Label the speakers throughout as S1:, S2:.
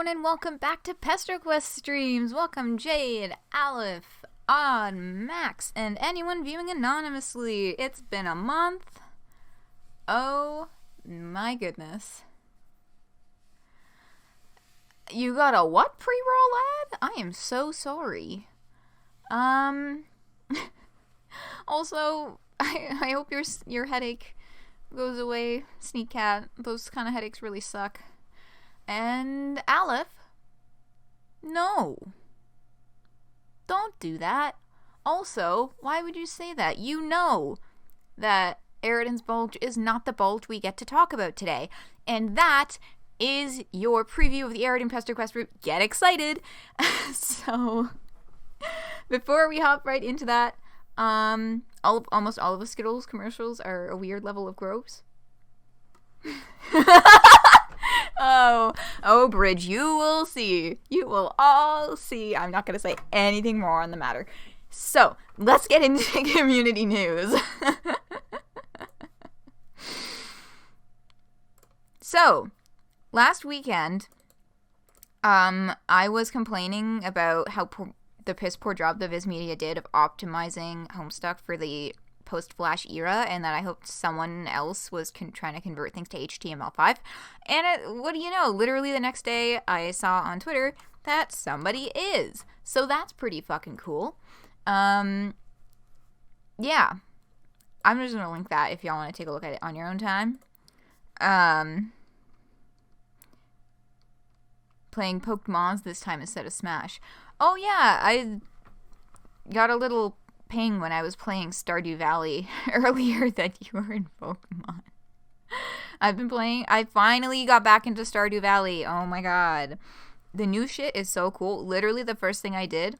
S1: everyone, and welcome back to Pesterquest streams. Welcome Jade, Aleph, Odd, Max, and anyone viewing anonymously. It's been a month. Oh my goodness. You got a what pre-roll, lad? I am so sorry. Also, I hope your headache goes away, Sneak Cat. Those kind of headaches really suck. And Aleph, no. Don't do that. Also, why would you say that? You know that Eridan's bulge is not the bulge we get to talk about today. And that is your preview of the Eridan Pesterquest route. Get excited. So, before we hop right into that, almost all of the Skittles commercials are a weird level of gross. Oh, Bridge, you will see. You will all see. I'm not going to say anything more on the matter. So, let's get into community news. So, last weekend, I was complaining about how the piss poor job the Viz Media did of optimizing Homestuck for the post-Flash era, and that I hoped someone else was trying to convert things to HTML5. And what do you know? Literally the next day, I saw on Twitter that somebody is. So that's pretty fucking cool. Yeah. I'm just gonna link that if y'all want to take a look at it on your own time. Playing Pokemons this time instead of Smash. Oh yeah, I got a little ping when I was playing Stardew Valley earlier that you were in Pokemon. I finally got back into Stardew Valley. Oh my god. The new shit is so cool. Literally the first thing I did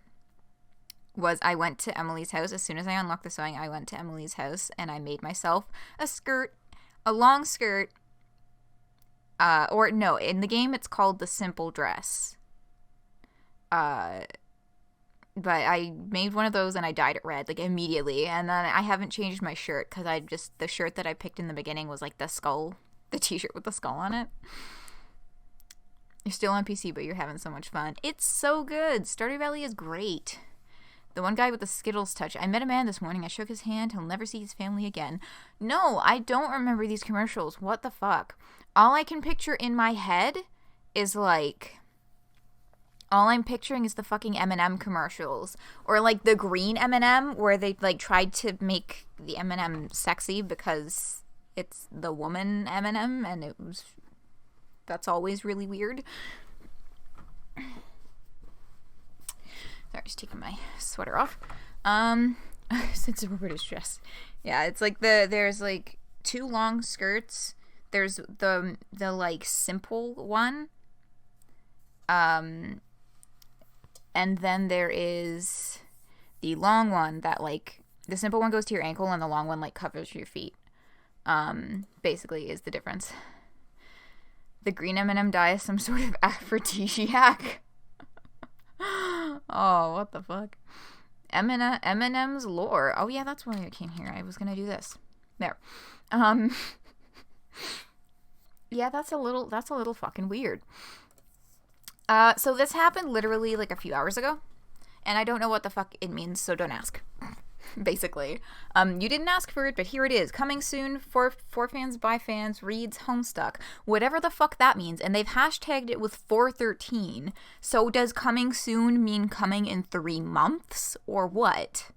S1: was I went to Emily's house. As soon as I unlocked the sewing, I went to Emily's house and I made myself a long skirt. Or no, in the game it's called the simple dress. But I made one of those and I dyed it red, like, immediately. And then I haven't changed my shirt because the shirt that I picked in the beginning was, like, the t-shirt with the skull on it. You're still on PC, but you're having so much fun. It's so good. Stardew Valley is great. The one guy with the Skittles touch. I met a man this morning. I shook his hand. He'll never see his family again. No, I don't remember these commercials. What the fuck? All I can picture in my head is, like... all I'm picturing is the fucking M&M commercials. Or, like, the green M&M, where they, like, tried to make the M&M sexy because it's the woman M&M, and that's always really weird. Sorry, just taking my sweater off. Since we're British dress. Yeah, it's like there's, like, two long skirts. There's the like, simple one. And then there is the long one that, like, the simple one goes to your ankle and the long one, like, covers your feet. Basically is the difference. The green M&M dye is some sort of aphrodisiac. Oh, what the fuck? M&M's lore. Oh, yeah, that's why I came here. I was gonna do this. There. Yeah, that's a little fucking weird. So this happened literally like a few hours ago, and I don't know what the fuck it means, so don't ask. Basically. You didn't ask for it, but here it is. Coming soon for fans by fans reads Homestuck. Whatever the fuck that means, and they've hashtagged it with 413. So does coming soon mean coming in 3 months, or what?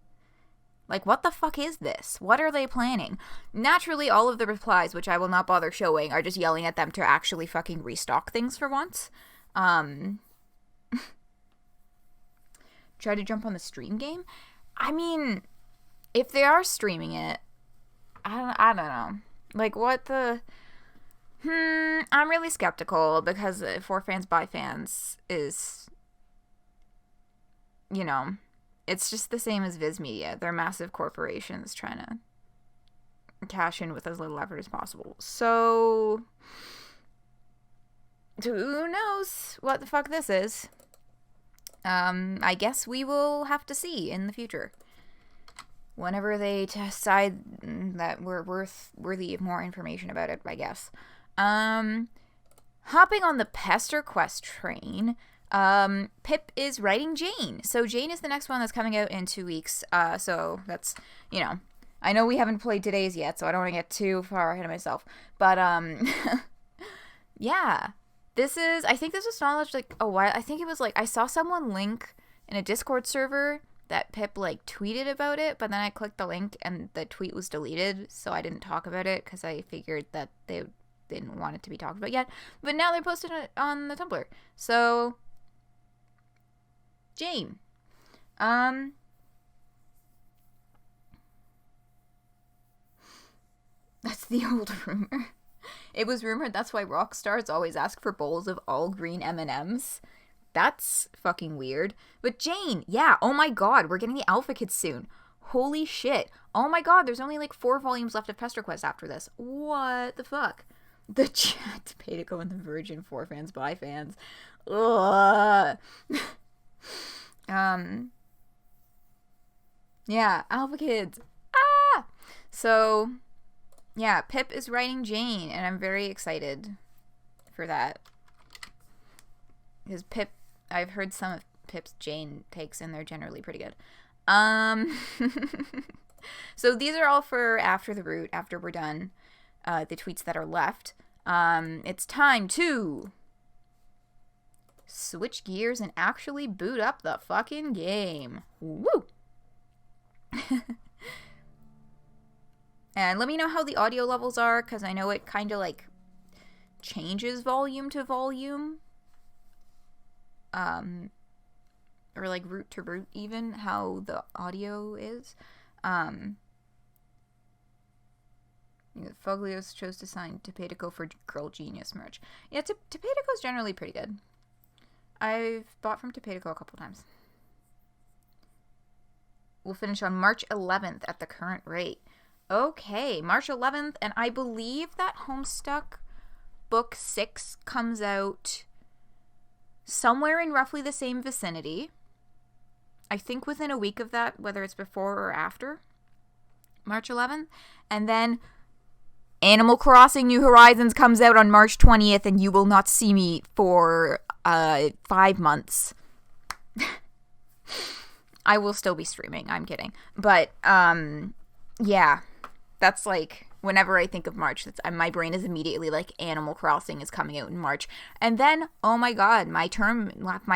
S1: Like, what the fuck is this? What are they planning? Naturally, all of the replies, which I will not bother showing, are just yelling at them to actually fucking restock things for once. Try to jump on the stream game? I mean, if they are streaming it, I don't know. Like, what the... I'm really skeptical because for fans by fans is, you know, it's just the same as Viz Media. They're massive corporations trying to cash in with as little effort as possible. So... who knows what the fuck this is? I guess we will have to see in the future. Whenever they decide that we're worthy of more information about it, I guess. Hopping on the Pesterquest train, Pip is writing Jane. So Jane is the next one that's coming out in 2 weeks. So that's, I know we haven't played today's yet, so I don't want to get too far ahead of myself. But, yeah. I think this was acknowledged, like, a while. I think it was, like, I saw someone link in a Discord server that Pip, like, tweeted about it, but then I clicked the link and the tweet was deleted, so I didn't talk about it because I figured that they didn't want it to be talked about yet. But now they're posting it on the Tumblr. So, Jane. That's the old rumor. It was rumored that's why rock stars always ask for bowls of all green M&Ms. That's fucking weird. But Jane, yeah, oh my god, we're getting the Alpha Kits soon. Holy shit. Oh my god, there's only like 4 volumes left of Pesterquest after this. What the fuck? The chat, Pedico and the Virgin, 4 fans, by fans. Ugh. Yeah, Alpha Kids. Ah! So, yeah, Pip is writing Jane, and I'm very excited for that. Because Pip, I've heard some of Pip's Jane takes, and they're generally pretty good. So these are all for after the route, after we're done, the tweets that are left. It's time to switch gears and actually boot up the fucking game. Woo! And let me know how the audio levels are, because I know it kind of, like, changes volume to volume. Or, like, root to root, even, how the audio is. Foglios chose to sign Topetico for Girl Genius merch. Yeah, Topetico's generally pretty good. I've bought from Topetico a couple times. We'll finish on March 11th at the current rate. Okay, March 11th, and I believe that Homestuck book 6 comes out somewhere in roughly the same vicinity. I think within a week of that, whether it's before or after March 11th. And then Animal Crossing New Horizons comes out on March 20th, and you will not see me for 5 months. I will still be streaming, I'm kidding. But, yeah. That's like, whenever I think of March, my brain is immediately like, Animal Crossing is coming out in March. And then, oh my god, my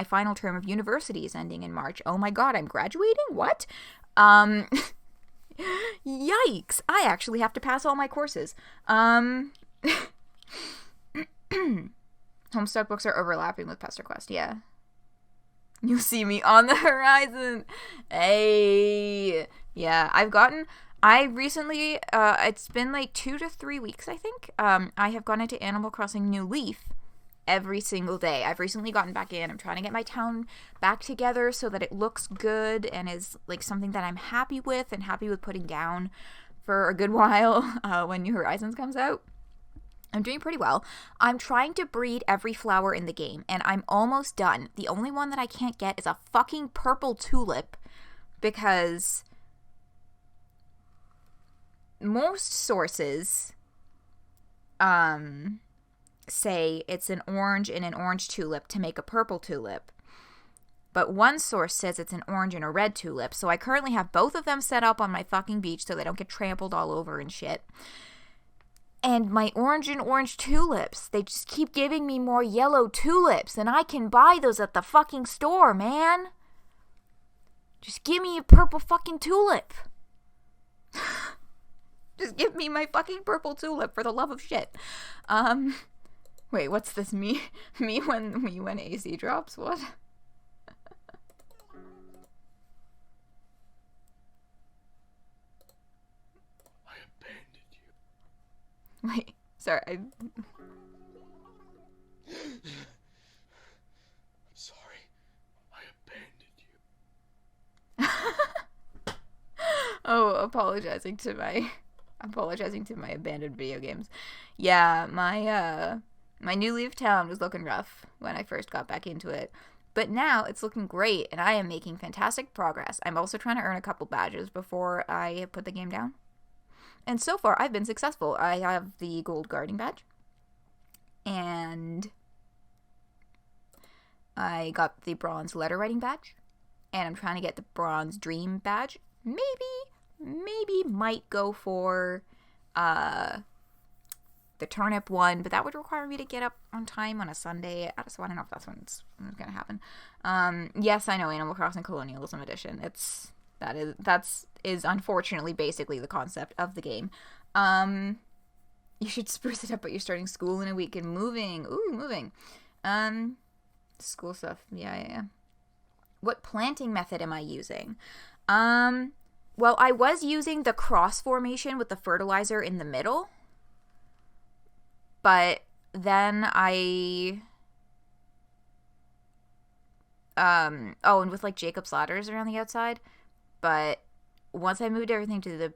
S1: final term of university is ending in March. Oh my god, I'm graduating? What? Yikes. I actually have to pass all my courses. Homestuck books are overlapping with Pesterquest, yeah. You'll see me on the horizon. Hey. Yeah, I recently, it's been like 2 to 3 weeks, I think. I have gone into Animal Crossing New Leaf every single day. I've recently gotten back in. I'm trying to get my town back together so that it looks good and is like something that I'm happy with and happy with putting down for a good while when New Horizons comes out. I'm doing pretty well. I'm trying to breed every flower in the game, and I'm almost done. The only one that I can't get is a fucking purple tulip, because most sources say it's an orange and an orange tulip to make a purple tulip. But one source says it's an orange and a red tulip, so I currently have both of them set up on my fucking beach so they don't get trampled all over and shit. And my orange and orange tulips, they just keep giving me more yellow tulips, and I can buy those at the fucking store, man. Just give me a purple fucking tulip. Just give me my fucking purple tulip, for the love of shit. Wait, what's this? Me when AC drops? What?
S2: I abandoned you.
S1: Wait, sorry.
S2: I'm sorry. I abandoned you.
S1: Oh, apologizing to my abandoned video games. Yeah, my New Leaf Town was looking rough when I first got back into it. But now it's looking great, and I am making fantastic progress. I'm also trying to earn a couple badges before I put the game down. And so far, I've been successful. I have the gold guarding badge. And I got the bronze letter writing badge, and I'm trying to get the bronze dream badge. Maybe might go for the turnip one, but that would require me to get up on time on a Sunday, so I don't know if that's when it's gonna happen. Yes, I know, Animal Crossing Colonialism Edition. That's unfortunately basically the concept of the game. You should spruce it up, but you're starting school in a week and moving. Ooh, moving. School stuff. Yeah. What planting method am I using? Well, I was using the cross formation with the fertilizer in the middle. But then and with like Jacob's ladders around the outside. But once I moved everything to the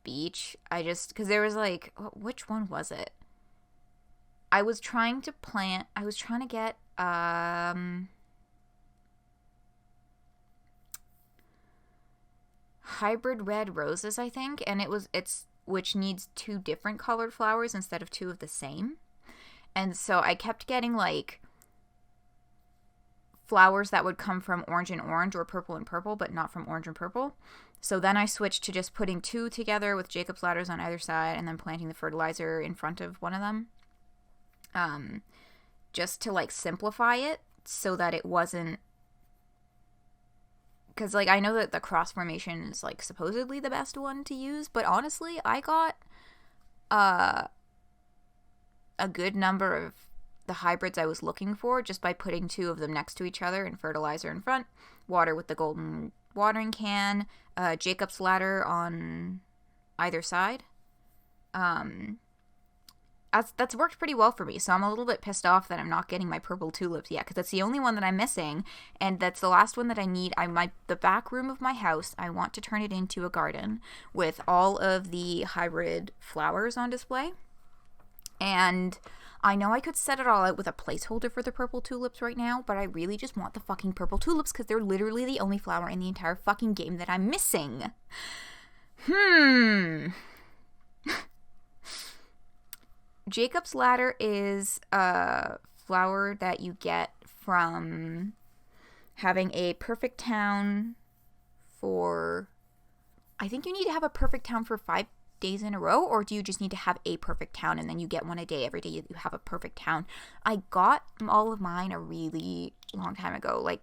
S1: beach, because there was like, which one was it? I was trying to get, hybrid red roses, I think. And which needs 2 different colored flowers instead of 2 of the same. And so I kept getting like flowers that would come from orange and orange or purple and purple, but not from orange and purple. So then I switched to just putting 2 together with Jacob's ladders on either side and then planting the fertilizer in front of one of them. Just to like simplify it so that it wasn't, because like I know that the cross formation is like supposedly the best one to use, but honestly I got a good number of the hybrids I was looking for just by putting 2 of them next to each other and fertilizer in front, water with the golden watering can, Jacob's ladder on either side. That's worked pretty well for me, so I'm a little bit pissed off that I'm not getting my purple tulips yet, because that's the only one that I'm missing, and that's the last one that I need. The back room of my house, I want to turn it into a garden with all of the hybrid flowers on display, and I know I could set it all out with a placeholder for the purple tulips right now, but I really just want the fucking purple tulips, because they're literally the only flower in the entire fucking game that I'm missing. Jacob's ladder is a flower that you get from having a perfect town for, I think you need to have a perfect town for 5 days in a row, or do you just need to have a perfect town and then you get one a day every day you have a perfect town? I got all of mine a really long time ago, like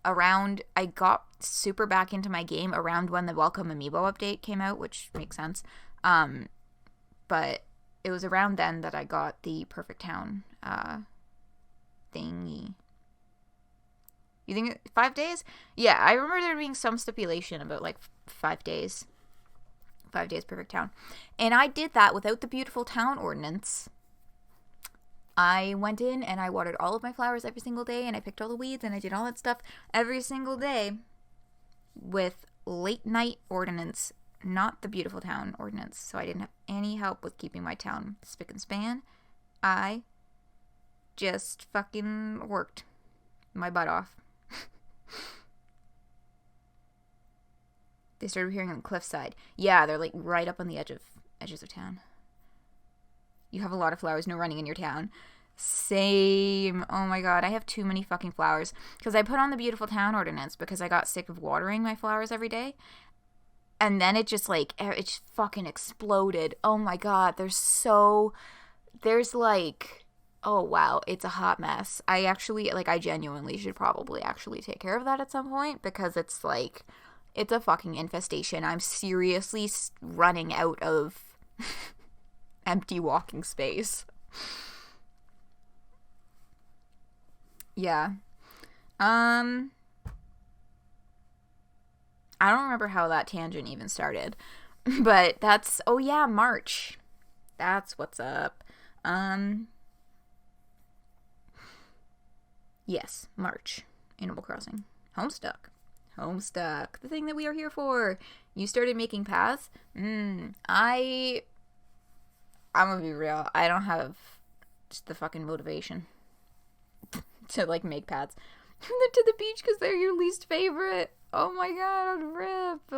S1: I got super back into my game around when the Welcome Amiibo update came out, which makes sense. But it was around then that I got the perfect town thingy. You think 5 days? Yeah, I remember there being some stipulation about like 5 days. 5 days perfect town. And I did that without the beautiful town ordinance. I went in and I watered all of my flowers every single day, and I picked all the weeds and I did all that stuff every single day with late night ordinance, not the beautiful town ordinance. So I didn't have any help with keeping my town spick and span. I just fucking worked my butt off. They started appearing on the cliffside. Yeah, they're like right up on the edges of town. You have a lot of flowers, no running in your town. Same. Oh my god, I have too many fucking flowers. Because I put on the beautiful town ordinance because I got sick of watering my flowers every day. And then it just fucking exploded. Oh my god, there's like, oh wow, it's a hot mess. I genuinely should probably actually take care of that at some point, because it's like, it's a fucking infestation. I'm seriously running out of empty walking space. Yeah. I don't remember how that tangent even started. But that's, oh yeah, March. That's what's up. Yes, March. Animal Crossing. Homestuck. The thing that we are here for. You started making paths? I'm gonna be real. I don't have just the fucking motivation to like make paths to the beach because they're your least favorite. Oh my god, rip.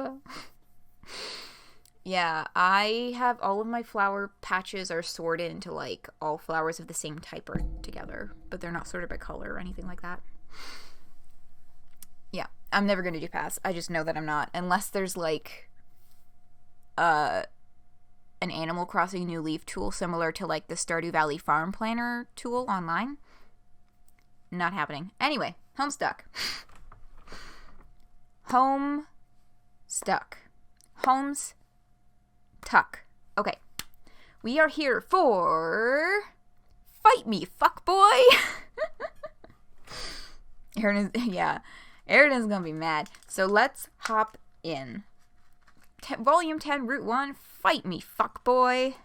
S1: Yeah, I have all of my flower patches are sorted into like all flowers of the same type or together, but they're not sorted by color or anything like that. Yeah, I'm never gonna do pass. I just know that I'm not, unless there's like an Animal Crossing New Leaf tool similar to like the Stardew Valley Farm Planner tool online. Not happening. Anyway, Homestuck. Homestuck. Homes Tuck. Okay. We are here for Fight Me, Fuckboy. Eridan's gonna be mad. So let's hop in. Volume 10, Route 1, Fight Me, Fuckboy.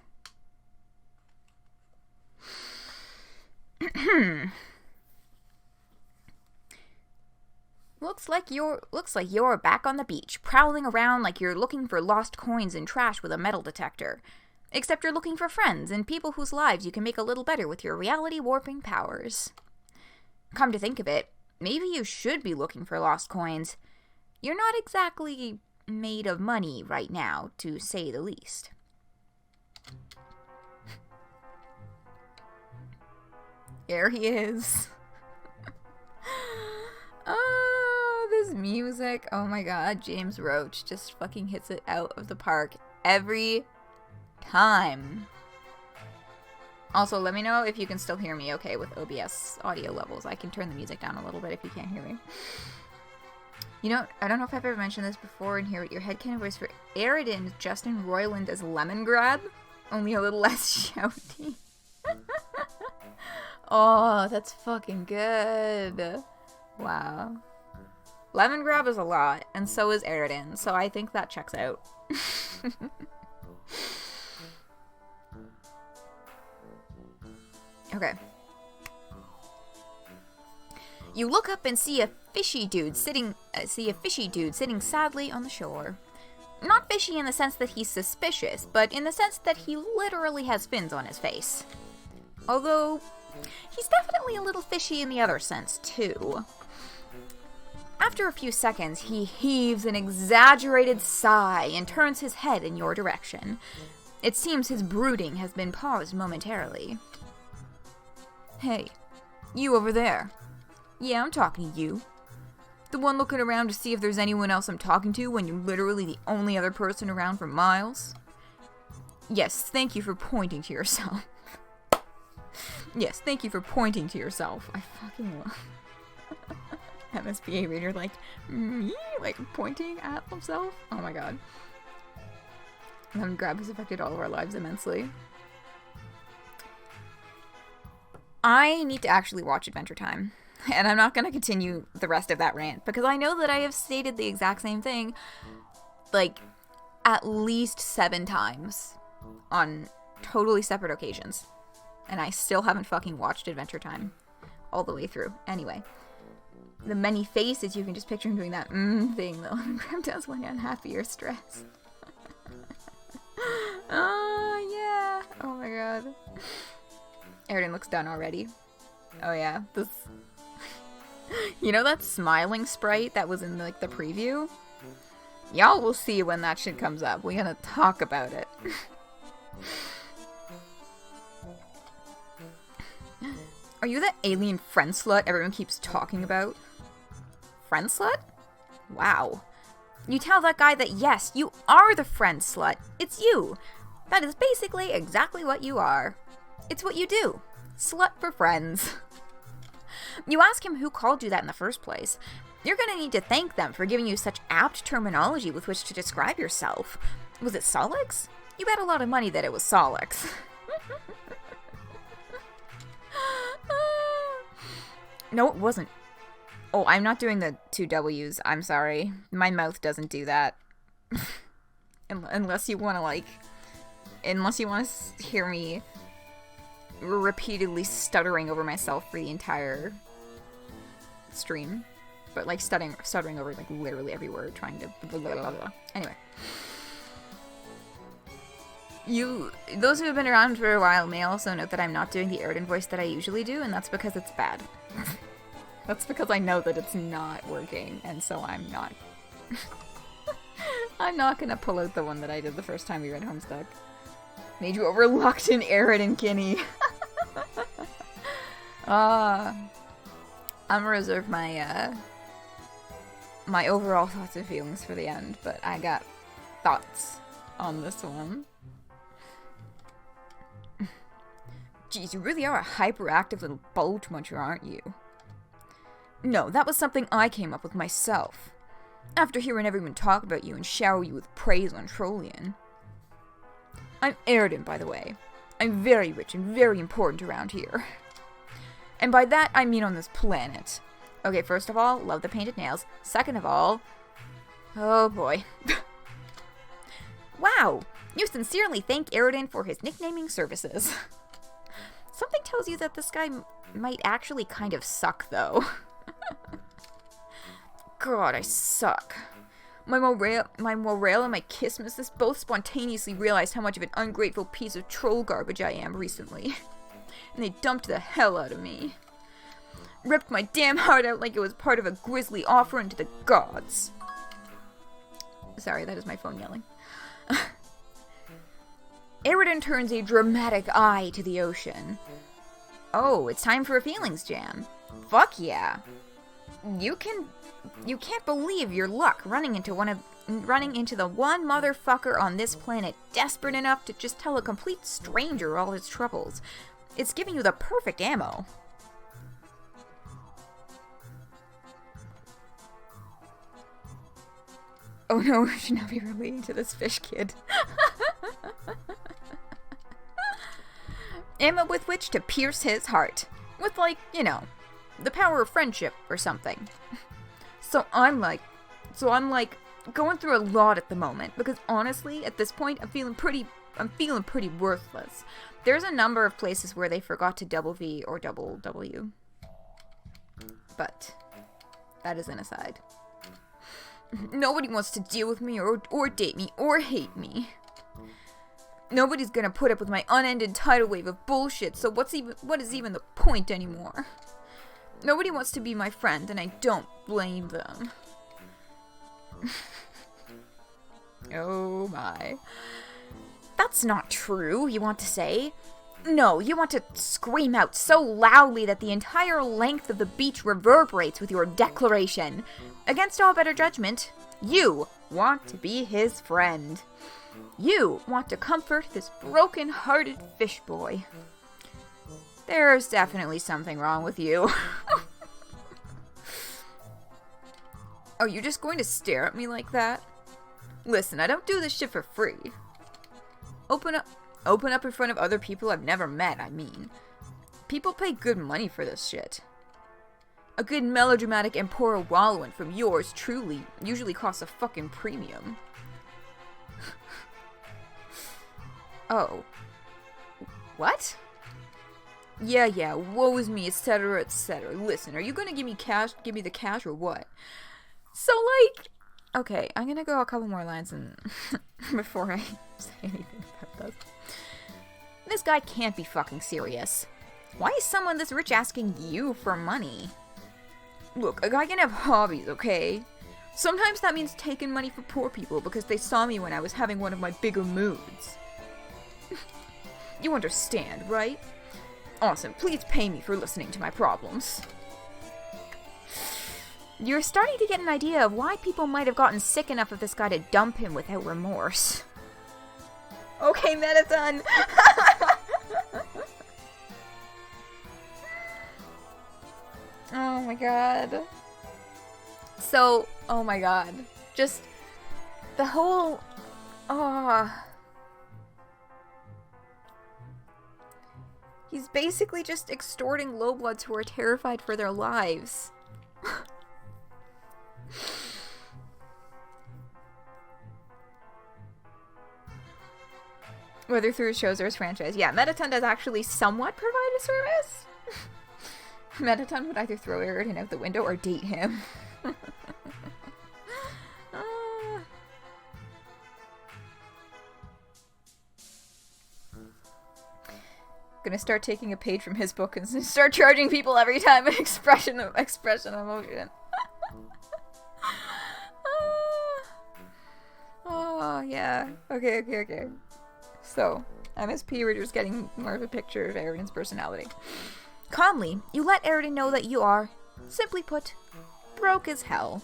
S1: Looks like you're back on the beach, prowling around like you're looking for lost coins and trash with a metal detector. Except you're looking for friends and people whose lives you can make a little better with your reality warping powers. Come to think of it, maybe you should be looking for lost coins. You're not exactly made of money right now, to say the least. There he is. Oh, this music. Oh my god, James Roach just fucking hits it out of the park every time. Also, let me know if you can still hear me okay with OBS audio levels. I can turn the music down a little bit if you can't hear me. You know, I don't know if I've ever mentioned this before and hear what your headcanon voice for Eridan is Justin Roiland as Lemon Grab, only a little less shouty. Oh, that's fucking good. Wow. Lemon Grab is a lot, and so is Eridan, so I think that checks out. Okay. You look up and see a fishy dude sitting sadly on the shore. Not fishy in the sense that he's suspicious, but in the sense that he literally has fins on his face. Although, he's definitely a little fishy in the other sense, too. After a few seconds, he heaves an exaggerated sigh and turns his head in your direction. It seems his brooding has been paused momentarily. Hey, you over there. Yeah, I'm talking to you. The one looking around to see if there's anyone else I'm talking to when you're literally the only other person around for miles? Yes, thank you for pointing to yourself. Yes, thank you for pointing to yourself. I fucking love MSBA reader like, me? Like, pointing at himself? Oh my god. Lemon Grab has affected all of our lives immensely. I need to actually watch Adventure Time. And I'm not going to continue the rest of that rant, because I know that I have stated the exact same thing, like, at least 7 times on totally separate occasions. And I still haven't fucking watched Adventure Time all the way through. Anyway, the many faces, you can just picture him doing that thing that Lemon Grab does when unhappy or stressed. Oh, yeah. Oh my god. Eridan looks done already. Oh yeah, this... You know that smiling sprite that was in like the preview? Y'all will see when that shit comes up. We're gonna talk about it. Are you that alien friend slut everyone keeps talking about? Friend slut? Wow. You tell that guy that yes, you are the friend slut. It's you. That is basically exactly what you are. It's what you do. Slut for friends. You ask him who called you that in the first place. You're gonna need to thank them for giving you such apt terminology with which to describe yourself. Was it Solix? You bet a lot of money that it was Solix. No, it wasn't. Oh, I'm not doing the 2 W's. I'm sorry. My mouth doesn't do that. Unless you want to hear me repeatedly stuttering over myself for the entire stream. But like stuttering over like literally every word, trying to blah, blah, blah, blah. Anyway. Those who have been around for a while may also note that I'm not doing the Eridan voice that I usually do, and that's because it's bad. That's because I know that it's not working, and so I'm not. I'm not gonna pull out the one that I did the first time we read Homestuck. Made you a reluctant Eridan Kinney. I'm gonna reserve my, my overall thoughts and feelings for the end, but I got thoughts on this one. Geez, you really are a hyperactive little bulge muncher, aren't you? No, that was something I came up with myself. After hearing everyone talk about you and shower you with praise on Trollian. I'm Eridan, by the way. I'm very rich and very important around here. And by that, I mean on this planet. Okay, first of all, love the painted nails. Second of all... Oh boy. Wow! You sincerely thank Eridan for his nicknaming services. Something tells you that this guy might actually kind of suck, though. God, I suck. My morale and my Christmas both spontaneously realized how much of an ungrateful piece of troll garbage I am recently. And they dumped the hell out of me. Ripped my damn heart out like it was part of a grisly offering to the gods. Sorry, that is my phone yelling. Eridan turns a dramatic eye to the ocean. Oh, it's time for a feelings jam. Fuck yeah. You can't believe your luck running into the one motherfucker on this planet desperate enough to just tell a complete stranger all his troubles. It's giving you the perfect ammo. Oh no, we should not be relating to this fish kid. Ammo with which to pierce his heart. With, like, you know, the power of friendship or something. So I'm like, going through a lot at the moment. Because honestly, at this point, I'm feeling pretty worthless. There's a number of places where they forgot to double V or double W. But that is an aside. Nobody wants to deal with me or date me or hate me. Nobody's gonna put up with my unending tidal wave of bullshit, so what is even the point anymore? Nobody wants to be my friend, and I don't blame them. Oh my. That's not true, you want to say? No, you want to scream out so loudly that the entire length of the beach reverberates with your declaration. Against all better judgment, you want to be his friend. You want to comfort this broken-hearted fish boy. There's definitely something wrong with you. Are you just going to stare at me like that? Listen, I don't do this shit for free. Open up in front of other people I've never met, I mean. People pay good money for this shit. A good melodramatic Ampora wallowing from yours truly usually costs a fucking premium. Oh. What? Yeah, woe is me, etc., etc. Listen, are you gonna give me the cash, or what? So, like... Okay, I'm gonna go a couple more lines and before I say anything about this. This guy can't be fucking serious. Why is someone this rich asking you for money? Look, a guy can have hobbies, okay? Sometimes that means taking money from poor people because they saw me when I was having one of my bigger moods. You understand, right? Awesome, please pay me for listening to my problems. You're starting to get an idea of why people might have gotten sick enough of this guy to dump him without remorse. Okay, Metaton! Oh my god. So, oh my god. Just, the whole... He's basically just extorting lowbloods who are terrified for their lives. Whether through his shows or his franchise. Yeah, Metaton does actually somewhat provide a service. Metaton would either throw Eridan out the window or date him. Gonna start taking a page from his book and start charging people every time an expression of emotion. Oh, yeah. Okay. So, MSP, we're just getting more of a picture of Eridan's personality. Calmly, you let Eridan know that you are, simply put, broke as hell.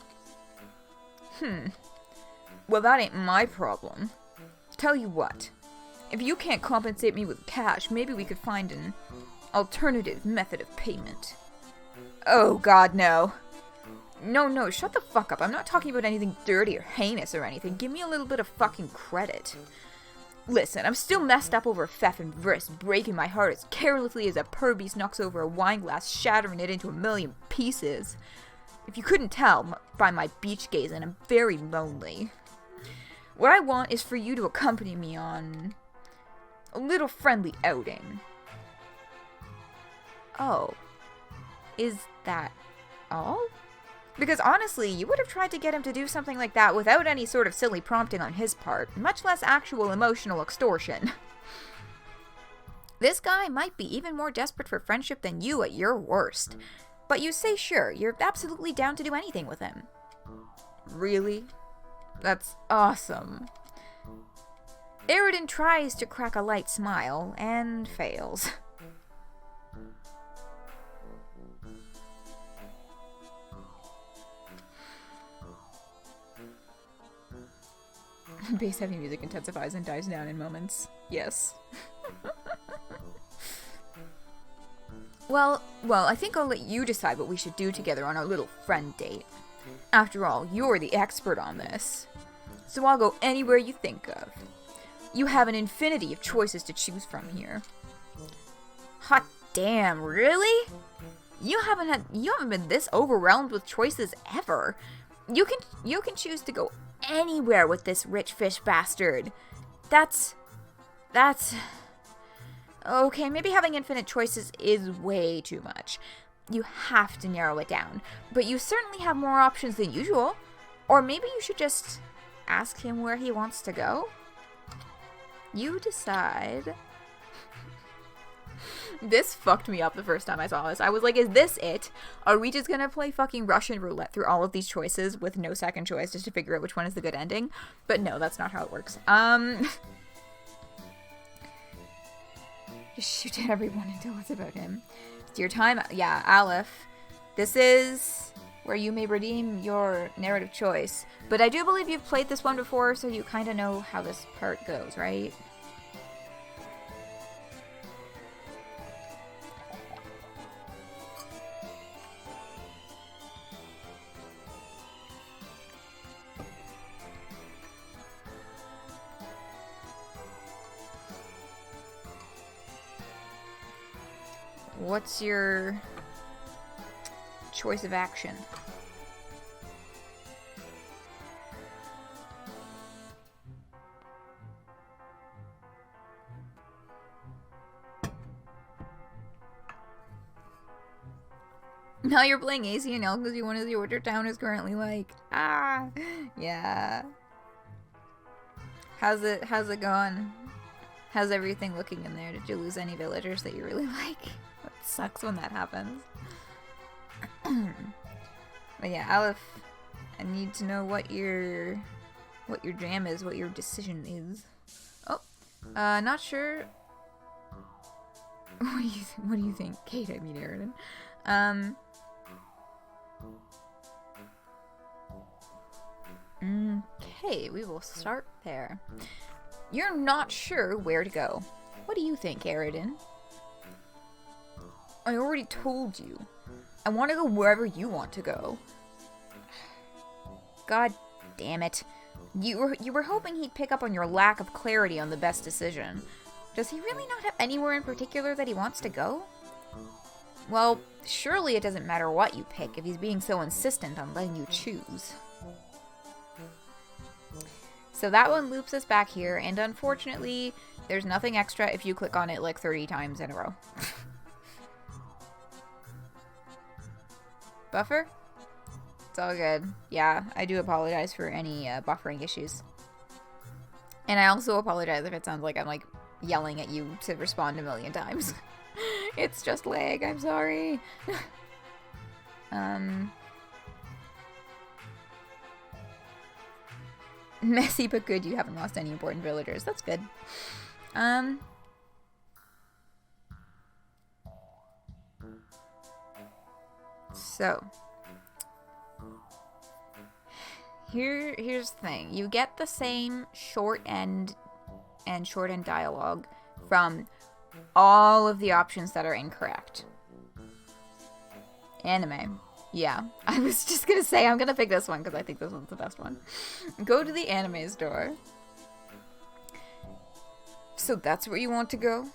S1: Well, that ain't my problem. Tell you what, if you can't compensate me with cash, maybe we could find an alternative method of payment. Oh, God, no. No, shut the fuck up. I'm not talking about anything dirty or heinous or anything. Give me a little bit of fucking credit. Listen, I'm still messed up over Fef and Vriss breaking my heart as carelessly as a purbeast knocks over a wine glass, shattering it into a million pieces. If you couldn't tell by my beach gazing, I'm very lonely. What I want is for you to accompany me on a little friendly outing. Oh. Is that all? Because honestly, you would have tried to get him to do something like that without any sort of silly prompting on his part, much less actual emotional extortion. This guy might be even more desperate for friendship than you at your worst. But you say sure, you're absolutely down to do anything with him. Really? That's awesome. Eridan tries to crack a light smile, and fails. Bass heavy music intensifies and dies down in moments. Yes. Well, I think I'll let you decide what we should do together on our little friend date. After all, you're the expert on this. So I'll go anywhere you think of. You have an infinity of choices to choose from here. Hot damn, really? You haven't been this overwhelmed with choices ever. You can choose to go anywhere with this rich fish bastard. That's okay, maybe having infinite choices is way too much. You have to narrow it down, but you certainly have more options than usual. Or maybe you should just ask him where he wants to go. You decide. This fucked me up the first time I saw this. I was like, is this it? Are we just gonna play fucking Russian roulette through all of these choices with no second choice just to figure out which one is the good ending? But no, that's not how it works. Just shoot at everyone and tell us about him. It's your time. Yeah, Aleph. This is where you may redeem your narrative choice. But I do believe you've played this one before, so you kind of know how this part goes, right? What's your choice of action? Now you're playing ACNL because you want to see what your town is currently like. Ah, yeah. How's it going? How's everything looking in there? Did you lose any villagers that you really like? That sucks when that happens. But yeah, Aleph, I need to know what your jam is, what your decision is. Oh, not sure. What do you think, Kate? I mean, Eridan. Okay, we will start there. You're not sure where to go. What do you think, Eridan? I already told you. I want to go wherever you want to go. God damn it. You were hoping he'd pick up on your lack of clarity on the best decision. Does he really not have anywhere in particular that he wants to go? Well, surely it doesn't matter what you pick if he's being so insistent on letting you choose. So that one loops us back here, and unfortunately, there's nothing extra if you click on it like 30 times in a row. Buffer? It's all good. Yeah, I do apologize for any buffering issues. And I also apologize if it sounds like I'm like yelling at you to respond a million times. It's just lag, I'm sorry. Messy but good, you haven't lost any important villagers. That's good. So here's the thing. You get the same short end and short end dialogue from all of the options that are incorrect. Anime. Yeah. I was just gonna say I'm gonna pick this one because I think this one's the best one. Go to the anime store. So that's where you want to go?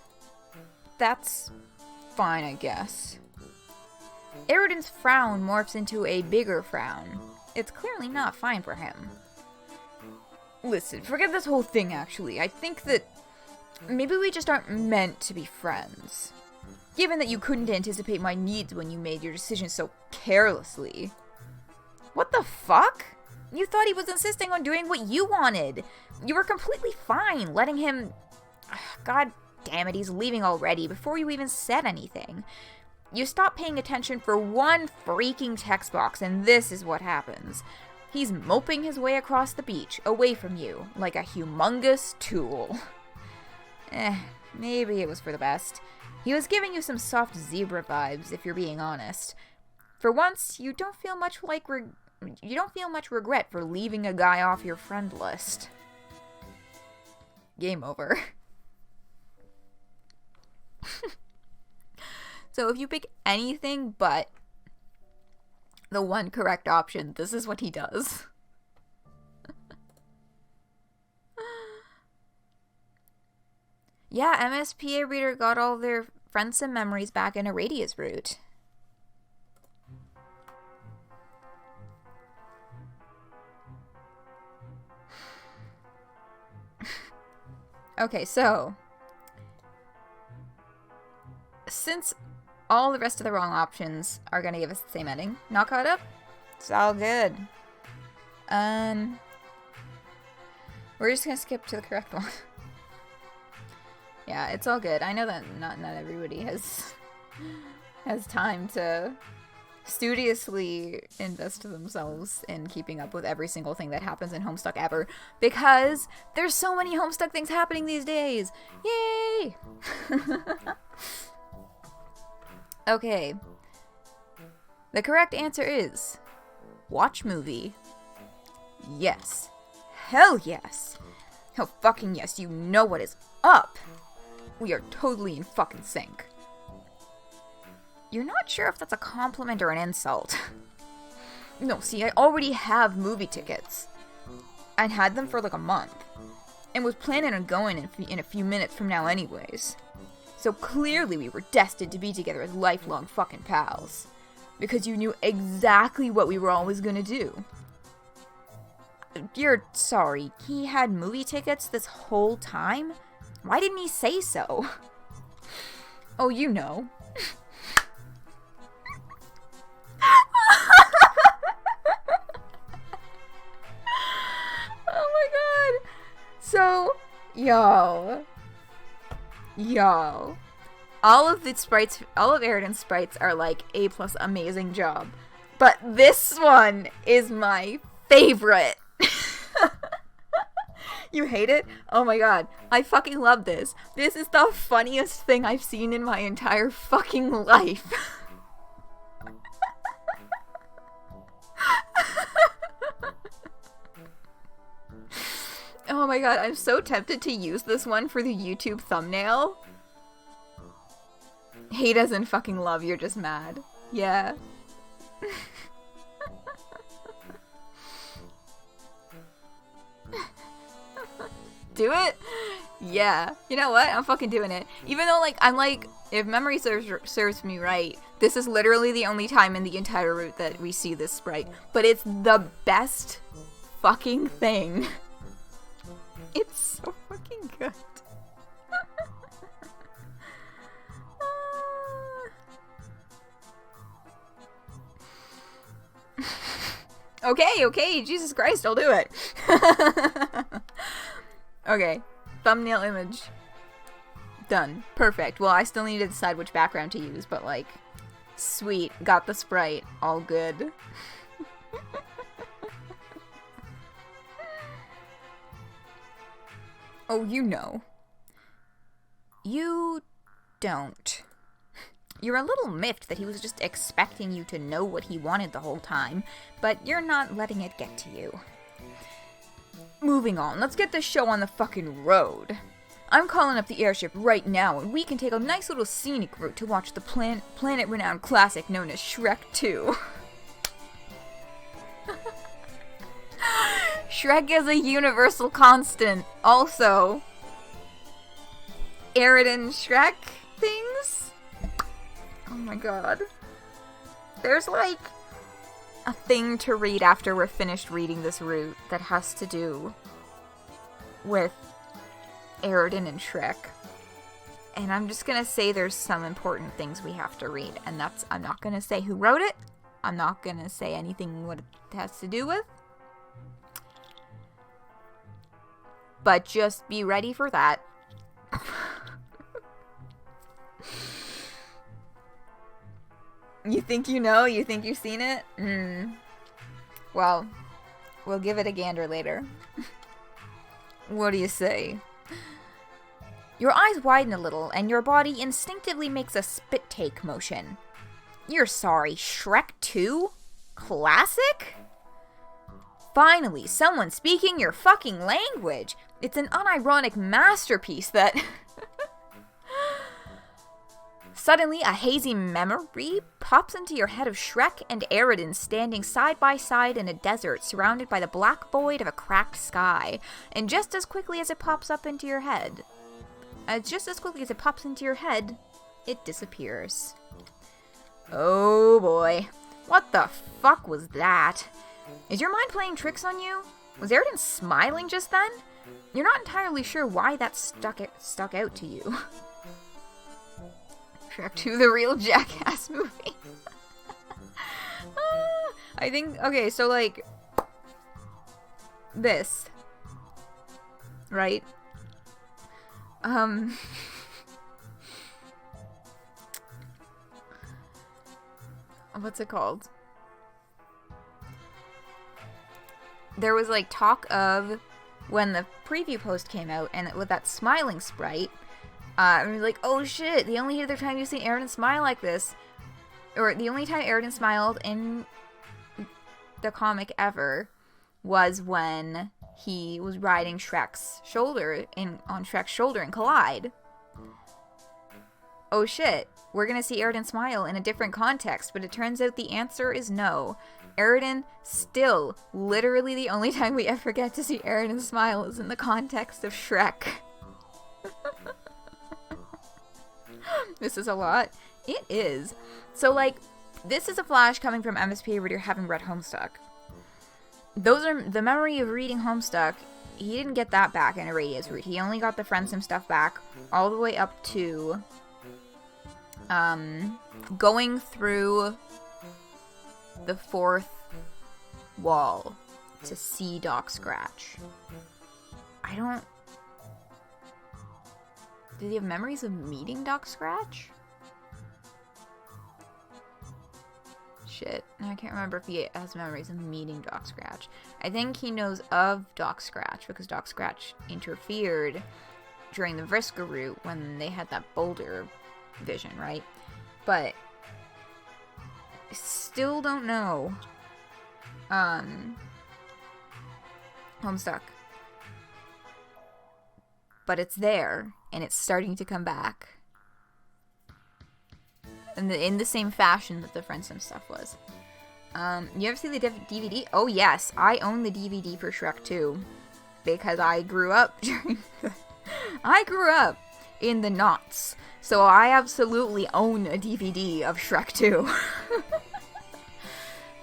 S1: That's fine, I guess. Eridan's frown morphs into a bigger frown. It's clearly not fine for him. Listen, forget this whole thing, actually. I think that maybe we just aren't meant to be friends. Given that you couldn't anticipate my needs when you made your decision so carelessly. What the fuck? You thought he was insisting on doing what you wanted. You were completely fine letting him... God damn it, he's leaving already before you even said anything. You stop paying attention for one freaking text box, and this is what happens. He's moping his way across the beach, away from you, like a humongous tool. Maybe it was for the best. He was giving you some soft zebra vibes, if you're being honest. For once, you don't feel much regret for leaving a guy off your friend list. Game over. So if you pick anything but the one correct option, this is what he does. Yeah, MSPA reader got all their friends and memories back in a radius route. Okay, so since all the rest of the wrong options are gonna give us the same ending, not caught up? It's all good. We're just gonna skip to the correct one. Yeah, it's all good. I know that not everybody has time to studiously invest themselves in keeping up with every single thing that happens in Homestuck ever, because there's so many Homestuck things happening these days. Yay! Okay. The correct answer is watch movie. Yes. Hell yes. Hell fucking yes. You know what is up. We are totally in fucking sync. You're not sure if that's a compliment or an insult. No, see, I already have movie tickets. I had them for like a month. And was planning on going in a few minutes from now anyways. So clearly we were destined to be together as lifelong fucking pals. Because you knew exactly what we were always gonna do. You're sorry, he had movie tickets this whole time? Why didn't he say so? Oh, you know. Oh my god. So, yo. All of Eridan's sprites are like A+ amazing job. But this one is my favorite. You hate it? Oh my god. I fucking love this. This is the funniest thing I've seen in my entire fucking life. Oh my god, I'm so tempted to use this one for the YouTube thumbnail. Hate as in fucking love, you're just mad. Yeah. Do it? Yeah. You know what? I'm fucking doing it. Even though, if memory serves me right, this is literally the only time in the entire route that we see this sprite. But it's the best fucking thing. It's so fucking good. Okay, Jesus Christ, I'll do it. Okay, thumbnail image. Done. Perfect. Well, I still need to decide which background to use, but sweet. Got the sprite. All good. Oh, you know. You don't. You're a little miffed that he was just expecting you to know what he wanted the whole time, but you're not letting it get to you. Moving on, let's get this show on the fucking road. I'm calling up the airship right now, and we can take a nice little scenic route to watch the planet-renowned classic known as Shrek 2. Shrek is a universal constant. Also, Eridan Shrek things? Oh my god. There's like a thing to read after we're finished reading this route that has to do with Eridan and Shrek. And I'm just gonna say there's some important things we have to read. And that's, I'm not gonna say who wrote it. I'm not gonna say anything what it has to do with. But just be ready for that. You think you know? You think you've seen it? Well, we'll give it a gander later. What do you say? Your eyes widen a little, and your body instinctively makes a spit take motion. You're sorry, Shrek 2? Classic? Finally, someone speaking your fucking language! It's an unironic masterpiece that... Suddenly, a hazy memory pops into your head of Shrek and Eridan standing side by side in a desert surrounded by the black void of a cracked sky. And just as quickly as it pops into your head, it disappears. Oh boy. What the fuck was that? Is your mind playing tricks on you? Was Eridan smiling just then? You're not entirely sure why that stuck out to you. Shrek 2, the real jackass movie. I think, okay, so like, this, right? What's it called? There was like talk of when the preview post came out and with that smiling sprite, I was like, oh shit, the only other time you've seen Eridan smile like this, or the only time Eridan smiled in the comic ever was when he was riding Shrek's shoulder on Shrek's shoulder in Collide. Oh shit, we're gonna see Eridan smile in a different context, but it turns out the answer is no. Eridan, still, literally the only time we ever get to see Eridan smile is in the context of Shrek. This is a lot. It is. So, like, this is a flash coming from MSP reader having read Homestuck. Those are the memory of reading Homestuck. He didn't get that back in a Radius route. He only got the Friendsim stuff back all the way up to going through the fourth wall to see Doc Scratch. Did he have memories of meeting Doc Scratch? Shit. I can't remember if he has memories of meeting Doc Scratch. I think he knows of Doc Scratch because Doc Scratch interfered during the Vriska route when they had that boulder vision, right? But I still don't know. Homestuck. But it's there, and it's starting to come back. In the same fashion that the Friendsim stuff was. You ever see the DVD? Oh yes, I own the DVD for Shrek 2. Because I grew up in the knots. So I absolutely own a DVD of Shrek 2.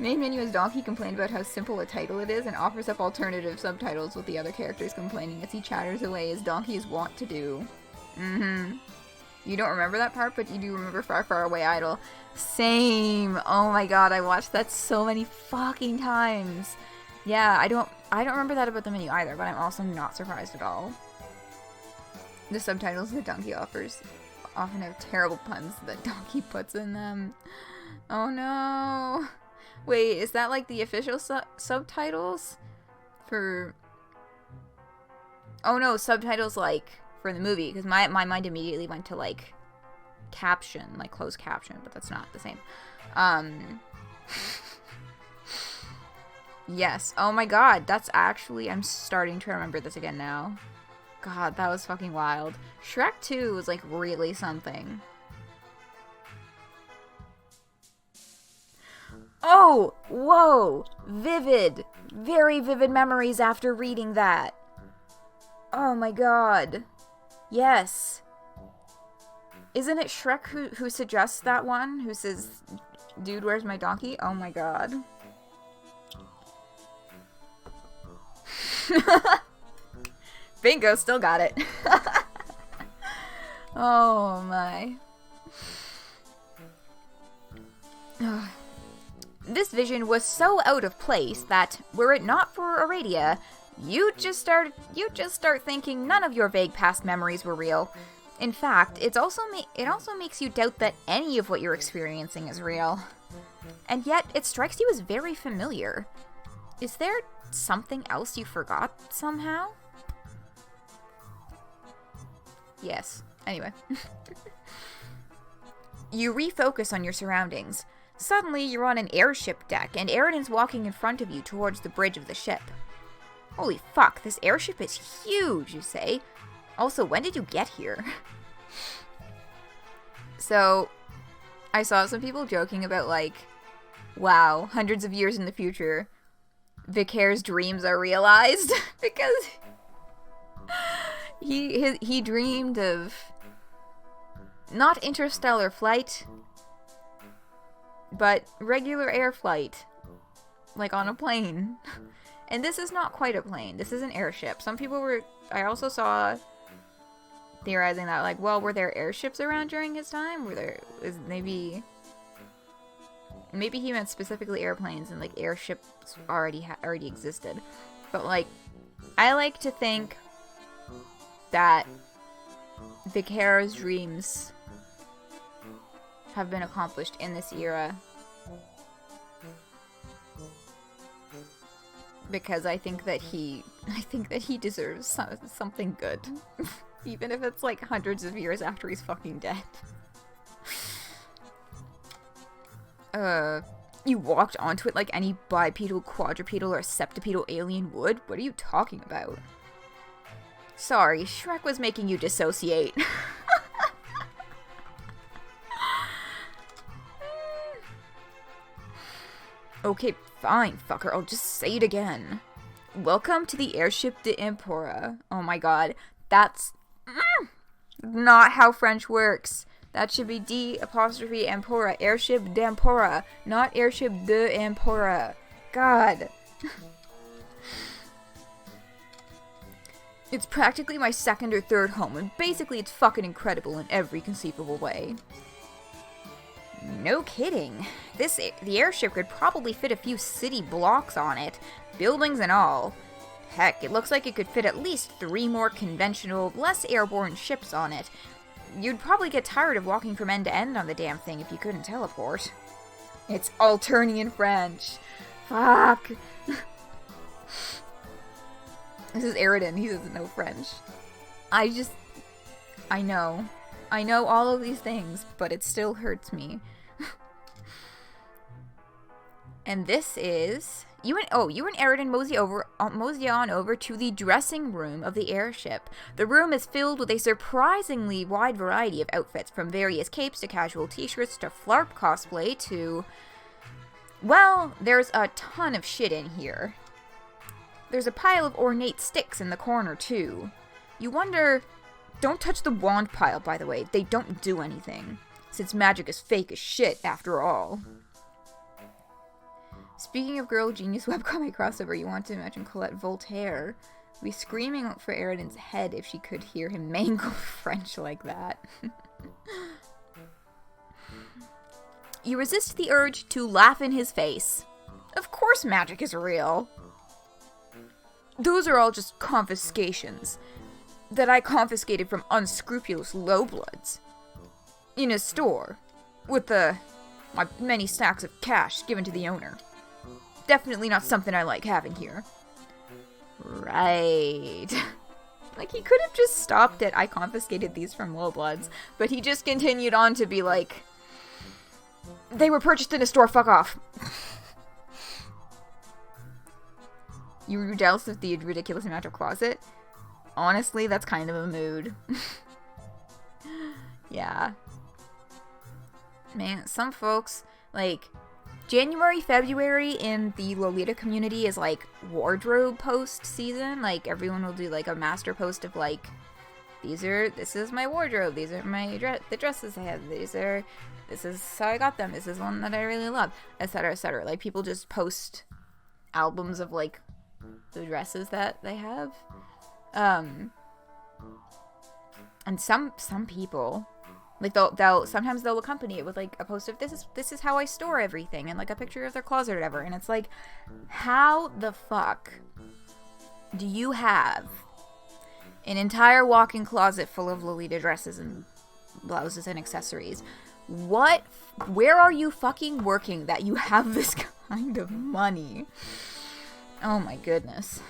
S1: Main menu as Donkey complained about how simple a title it is and offers up alternative subtitles with the other characters complaining as he chatters away as Donkey is wont to do. You don't remember that part, but you do remember Far, Far Away Idol. Same. Oh my god, I watched that so many fucking times. Yeah, I don't remember that about the menu either, but I'm also not surprised at all. The subtitles that Donkey offers often have terrible puns that Donkey puts in them. Oh no. Wait, is that like the official subtitles? For... Oh no, subtitles, like, for the movie, because my mind immediately went to, like, caption, like, closed caption, but that's not the same. Yes. Oh my god, that's actually, I'm starting to remember this again now. God, that was fucking wild. Shrek 2 was, like, really something. Oh! Whoa! Vivid! Very vivid memories after reading that. Oh my god. Yes. Isn't it Shrek who suggests that one? Who says, dude, where's my donkey? Oh my god. Bingo, still got it. Oh my. This vision was so out of place that, were it not for Aradia, you'd just start thinking none of your vague past memories were real. In fact, it also makes you doubt that any of what you're experiencing is real. And yet, it strikes you as very familiar. Is there something else you forgot somehow? Yes. Anyway. You refocus on your surroundings. Suddenly, you're on an airship deck, and Eridan's walking in front of you towards the bridge of the ship. Holy fuck, this airship is huge, you say. Also, when did you get here? So, I saw some people joking about, like, wow, hundreds of years in the future, Vicair's dreams are realized. Because he dreamed of not interstellar flight, but regular air flight, like on a plane. And this is not quite a plane. This is an airship. Some people were... I also saw theorizing that, like, well, were there airships around during his time? Maybe he meant specifically airplanes, and, like, airships already existed. But, like, I like to think that Vicair's dreams have been accomplished in this era, because I think that he deserves something good, even if it's like hundreds of years after he's fucking dead. You walked onto it like any bipedal, quadrupedal, or septipedal alien would? What are you talking about? Sorry, Shrek was making you dissociate. Okay, fine, fucker, I'll just say it again. Welcome to the airship d'Ampora. Oh my god, that's not how French works. That should be D''Ampora, airship d'Ampora, not airship d'Ampora. God. It's practically my second or third home, and basically it's fucking incredible in every conceivable way. No kidding. The airship could probably fit a few city blocks on it, buildings and all. Heck, it looks like it could fit at least 3 more conventional, less airborne ships on it. You'd probably get tired of walking from end to end on the damn thing if you couldn't teleport. It's Alternian French. Fuck. This is Eridan, he doesn't know French. I know all of these things, but it still hurts me. And this is... You and Eridan mosey on over to the dressing room of the airship. The room is filled with a surprisingly wide variety of outfits, from various capes to casual t-shirts to flarp cosplay to... Well, there's a ton of shit in here. There's a pile of ornate sticks in the corner, too. You wonder... Don't touch the wand pile, by the way. They don't do anything, since magic is fake as shit, after all. Speaking of girl genius webcomic crossover, you want to imagine Colette Voltaire be screaming for Eridan's head if she could hear him mangle French like that. You resist the urge to laugh in his face. Of course magic is real. Those are all just confiscations that I confiscated from unscrupulous lowbloods in a store with my many stacks of cash given to the owner. Definitely not something I like having here. Right. Like, he could have just stopped at, I confiscated these from Lowbloods, but he just continued on to be like, they were purchased in a store, fuck off. You were jealous of the ridiculous amount of closet? Honestly, that's kind of a mood. Yeah. Man, some folks, like, January, February in the Lolita community is, like, wardrobe post season. Like, everyone will do, like, a master post of, like, this is my wardrobe, these are the dresses I have, this is how I got them, this is one that I really love, etc., etc. Like, people just post albums of, like, the dresses that they have. And some people, like, they'll sometimes they'll accompany it with, like, a post of this is how I store everything, and, like, a picture of their closet or whatever. And it's like, how the fuck do you have an entire walk-in closet full of Lolita dresses and blouses and accessories? Where are you fucking working that you have this kind of money? Oh my goodness.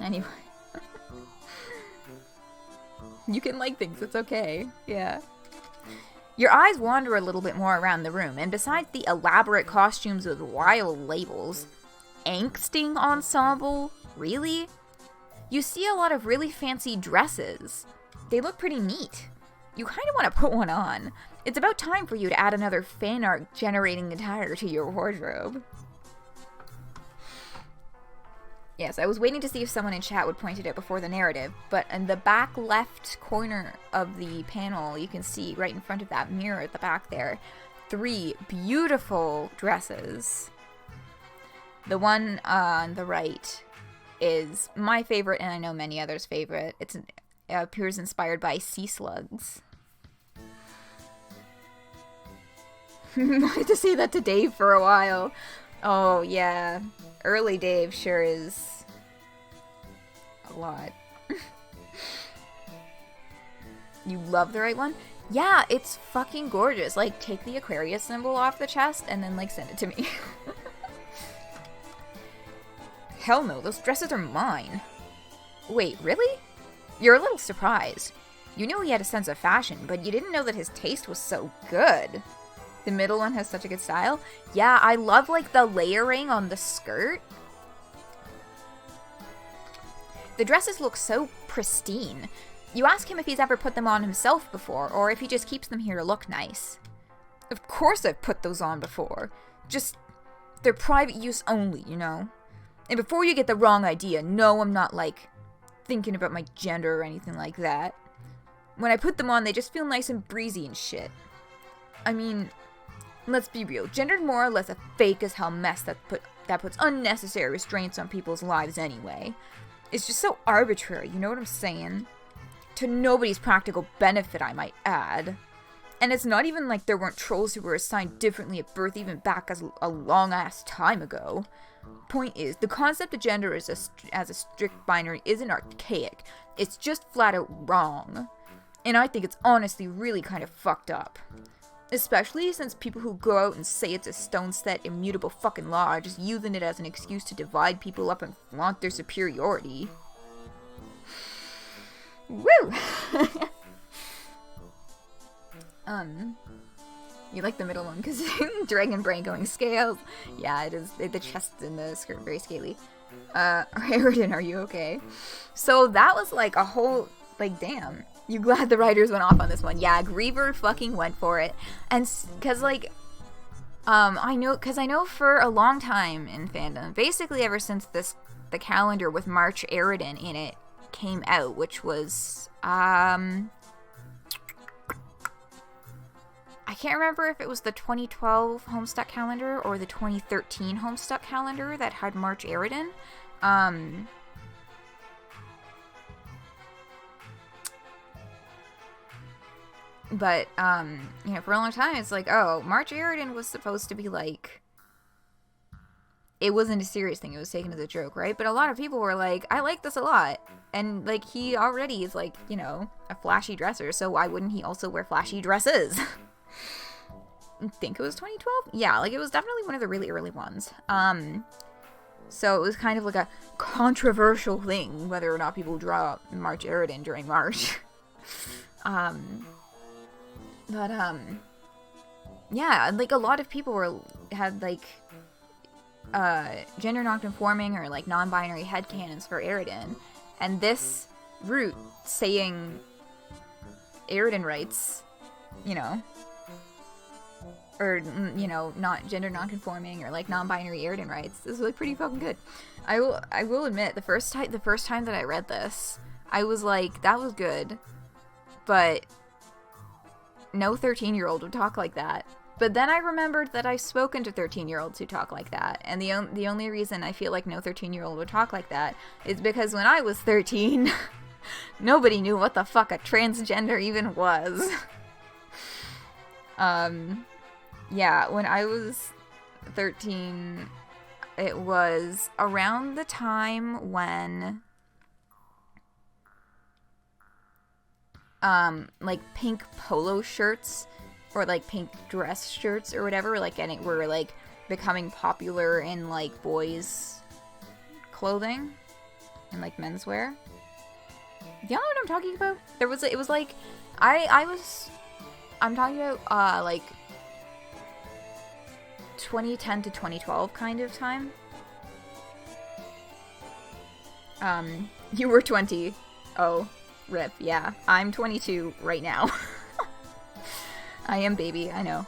S1: Anyway. You can like things, it's okay. Yeah. Your eyes wander a little bit more around the room, and besides the elaborate costumes with wild labels, angsting ensemble? Really? You see a lot of really fancy dresses. They look pretty neat. You kind of want to put one on. It's about time for you to add another fan art generating attire to your wardrobe. Yes, I was waiting to see if someone in chat would point it out before the narrative, but in the back left corner of the panel, you can see right in front of that mirror at the back there, 3 beautiful dresses. The one on the right is my favorite, and I know many others' favorite. It appears inspired by sea slugs. Wanted to say that to Dave for a while. Oh, yeah. Early Dave sure is a lot. You love the right one? Yeah, it's fucking gorgeous. Like, take the Aquarius symbol off the chest and then, like, send it to me. Hell no, those dresses are mine. Wait, really? You're a little surprised. You knew he had a sense of fashion, but you didn't know that his taste was so good. The middle one has such a good style. Yeah, I love, like, the layering on the skirt. The dresses look so pristine. You ask him if he's ever put them on himself before, or if he just keeps them here to look nice. Of course I've put those on before. Just, they're private use only, you know? And before you get the wrong idea, no, I'm not, like, thinking about my gender or anything like that. When I put them on, they just feel nice and breezy and shit. I mean, let's be real. Gender's more or less a fake as hell mess that puts unnecessary restraints on people's lives anyway. It's just so arbitrary, you know what I'm saying? To nobody's practical benefit, I might add. And it's not even like there weren't trolls who were assigned differently at birth even back as a long-ass time ago. Point is, the concept of gender as a strict binary isn't archaic. It's just flat out wrong. And I think it's honestly really kind of fucked up. Especially since people who go out and say it's a stone-set, immutable fucking law are just using it as an excuse to divide people up and flaunt their superiority. Woo! You like the middle one because dragon brain going scales. Yeah, it is. The chest and the skirt are very scaly. Eridan, are you okay? So that was like a whole, like, damn. You glad the writers went off on this one? Yeah, Griever fucking went for it. And because, like, I know for a long time in fandom, basically ever since the calendar with March Eridan in it came out, which was, I can't remember if it was the 2012 Homestuck calendar or the 2013 Homestuck calendar that had March Eridan. But, you know, for a long time, it's like, oh, March Eridan was supposed to be, like, it wasn't a serious thing. It was taken as a joke, right? But a lot of people were like, I like this a lot. And, like, he already is, like, you know, a flashy dresser, so why wouldn't he also wear flashy dresses? I think it was 2012? Yeah, like, it was definitely one of the really early ones. So it was kind of like a controversial thing whether or not people draw March Eridan during March. Yeah, like a lot of people had like gender non-conforming or like non-binary headcanons for Eridan, and this root saying Eridan rights, you know, or, you know, not gender non-conforming or like non-binary Eridan rights is like pretty fucking good. I will admit, the first time that I read this, I was like, that was good, but no 13-year-old would talk like that. But then I remembered that I've spoken to 13-year-olds who talk like that, and the only reason I feel like no 13-year-old would talk like that is because when I was 13, nobody knew what the fuck a transgender even was. Yeah, when I was 13, it was around the time when like pink polo shirts or like pink dress shirts or whatever, like, and it were like becoming popular in like boys' clothing and like menswear. You know what I'm talking about? It was like I'm talking about like 2010 to 2012 kind of time. You were 20. Oh, rip. Yeah, I'm 22 right now. I am baby, I know.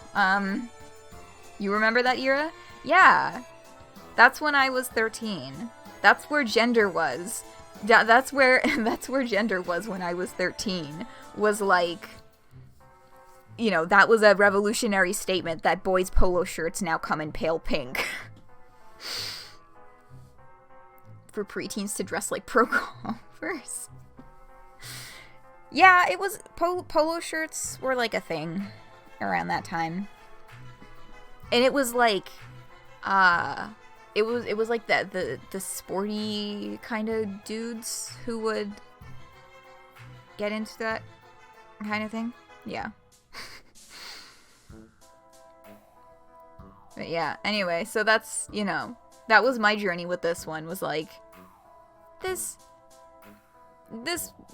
S1: You remember that era? Yeah. That's when I was 13. That's where gender was. That's where gender was when I was 13. Was like, you know, that was a revolutionary statement that boys' polo shirts now come in pale pink. For preteens to dress like pro golfers. Yeah, it was, polo shirts were like a thing around that time. And it was like, it was like the sporty kind of dudes who would get into that kind of thing. Yeah. But yeah, anyway, so that's, you know, that was my journey with this one, was like, this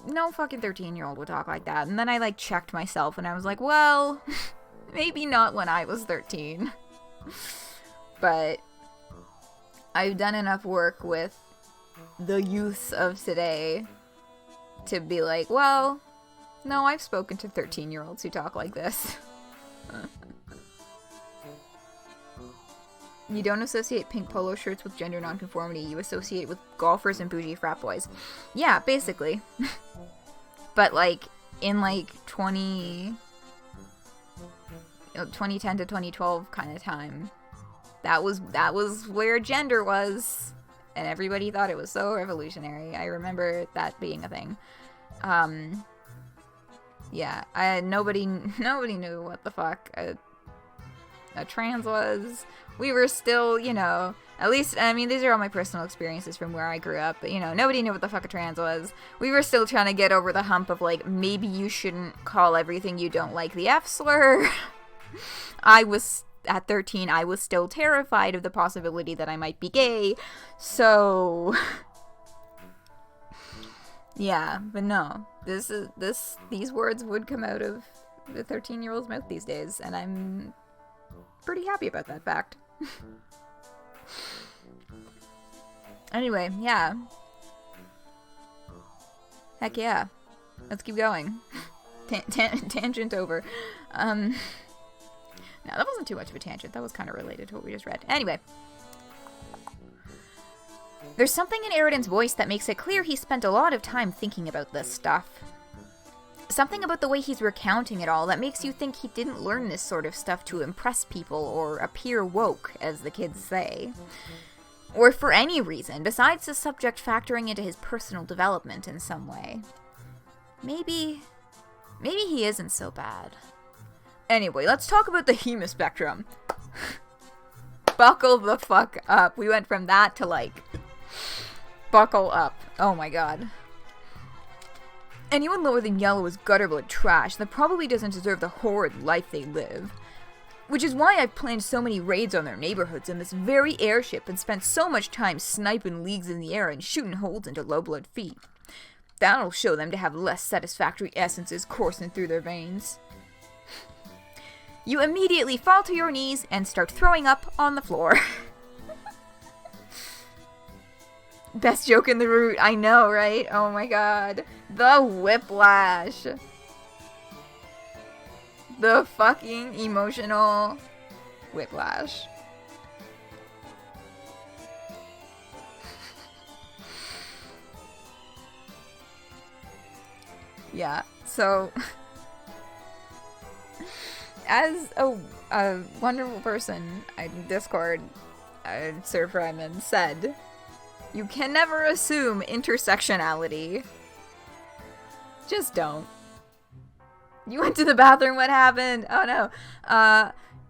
S1: no fucking 13-year-old would talk like that. And then I like checked myself and I was like, well, maybe not when I was 13. But I've done enough work with the youth of today to be like, well, no, I've spoken to 13-year-olds who talk like this. You don't associate pink polo shirts with gender nonconformity. You associate with golfers and bougie frat boys. Yeah, basically. But like in like 2010 to 2012 kind of time, that was where gender was, and everybody thought it was so revolutionary. I remember that being a thing. Yeah, nobody knew what the fuck a trans was. We were still, you know, at least, I mean, these are all my personal experiences from where I grew up, but, you know, nobody knew what the fuck a trans was. We were still trying to get over the hump of, like, maybe you shouldn't call everything you don't like the F slur. At 13, I was still terrified of the possibility that I might be gay, so... Yeah, but no, these words would come out of the 13-year-old's mouth these days, and I'm pretty happy about that fact. Anyway, yeah. Heck yeah. Let's keep going. Tangent over. No, that wasn't too much of a tangent. That was kind of related to what we just read. Anyway. There's something in Eridan's voice that makes it clear he spent a lot of time thinking about this stuff. Something about the way he's recounting it all that makes you think he didn't learn this sort of stuff to impress people or appear woke, as the kids say. Or for any reason, besides the subject factoring into his personal development in some way. Maybe he isn't so bad. Anyway, let's talk about the hemispectrum. Buckle the fuck up. We went from that to, like, buckle up. Oh my god. Anyone lower than yellow is gutterblood trash that probably doesn't deserve the horrid life they live. Which is why I've planned so many raids on their neighborhoods in this very airship and spent so much time sniping leagues in the air and shooting holes into low-blood feet. That'll show them to have less satisfactory essences coursing through their veins. You immediately fall to your knees and start throwing up on the floor. Best joke in the route, I know, right? Oh my god. The whiplash. The fucking emotional whiplash. Yeah, so as a wonderful person in Discord, Sir Fryman said, you can never assume intersectionality. Just don't. You went to the bathroom, what happened? Oh no.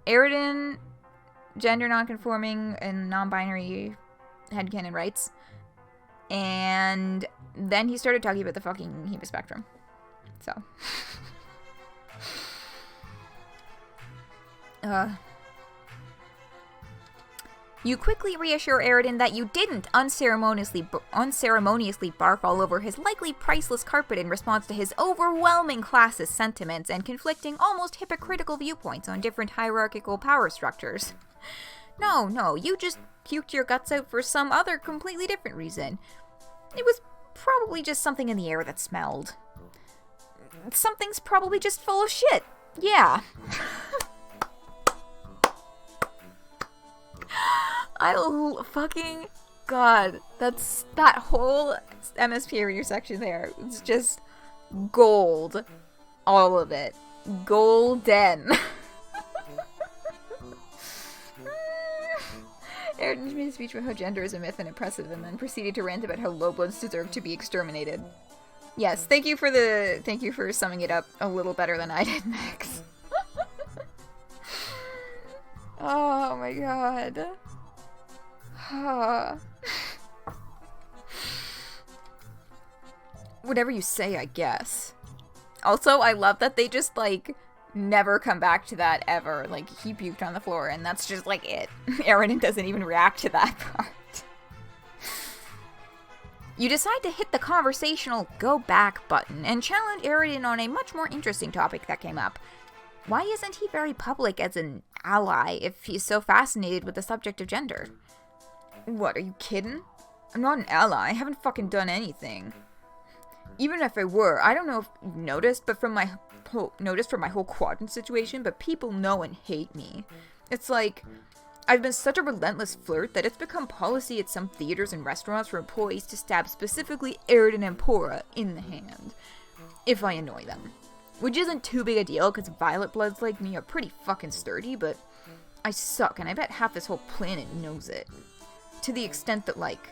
S1: Eridan, gender nonconforming and non-binary headcanon rights. And then he started talking about the fucking Hema spectrum. So. You quickly reassure Eridan that you didn't unceremoniously bark all over his likely priceless carpet in response to his overwhelming classist sentiments and conflicting, almost hypocritical viewpoints on different hierarchical power structures. No, you just puked your guts out for some other completely different reason. It was probably just something in the air that smelled. Something's probably just full of shit. Yeah. Fucking god, that whole MSP review section there. It's just gold. All of it. Golden. Eridan made a speech about how gender is a myth and oppressive, and then proceeded to rant about how lowbloods deserve to be exterminated. Yes, thank you for summing it up a little better than I did, Max. Oh my god. Whatever you say, I guess. Also, I love that they just, like, never come back to that ever. Like, he puked on the floor, and that's just, like, it. Eridan doesn't even react to that part. You decide to hit the conversational go back button and challenge Eridan on a much more interesting topic that came up. Why isn't he very public as an ally if he's so fascinated with the subject of gender? What, are you kidding? I'm not an ally. I haven't fucking done anything. Even if I were, I don't know if you've noticed, but from my whole quadrant situation, but people know and hate me. It's like, I've been such a relentless flirt that it's become policy at some theaters and restaurants for employees to stab specifically Eridan Ampora in the hand, if I annoy them. Which isn't too big a deal, because violet bloods like me are pretty fucking sturdy, but I suck, and I bet half this whole planet knows it. To the extent that, like,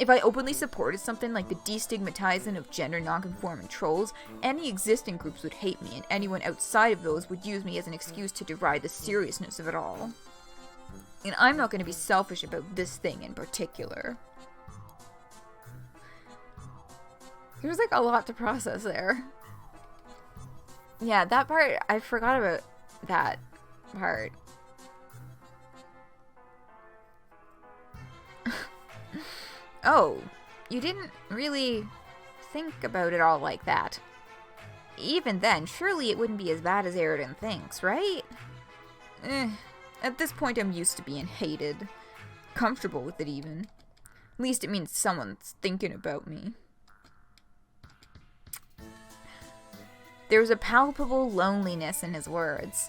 S1: if I openly supported something like the destigmatizing of gender nonconforming trolls, any existing groups would hate me, and anyone outside of those would use me as an excuse to deride the seriousness of it all. And I'm not going to be selfish about this thing in particular. There's, like, a lot to process there. Yeah, that part, I forgot about that part. Oh, you didn't really think about it all like that. Even then, surely it wouldn't be as bad as Eridan thinks, right? At this point, I'm used to being hated. Comfortable with it, even. At least it means someone's thinking about me. There's a palpable loneliness in his words.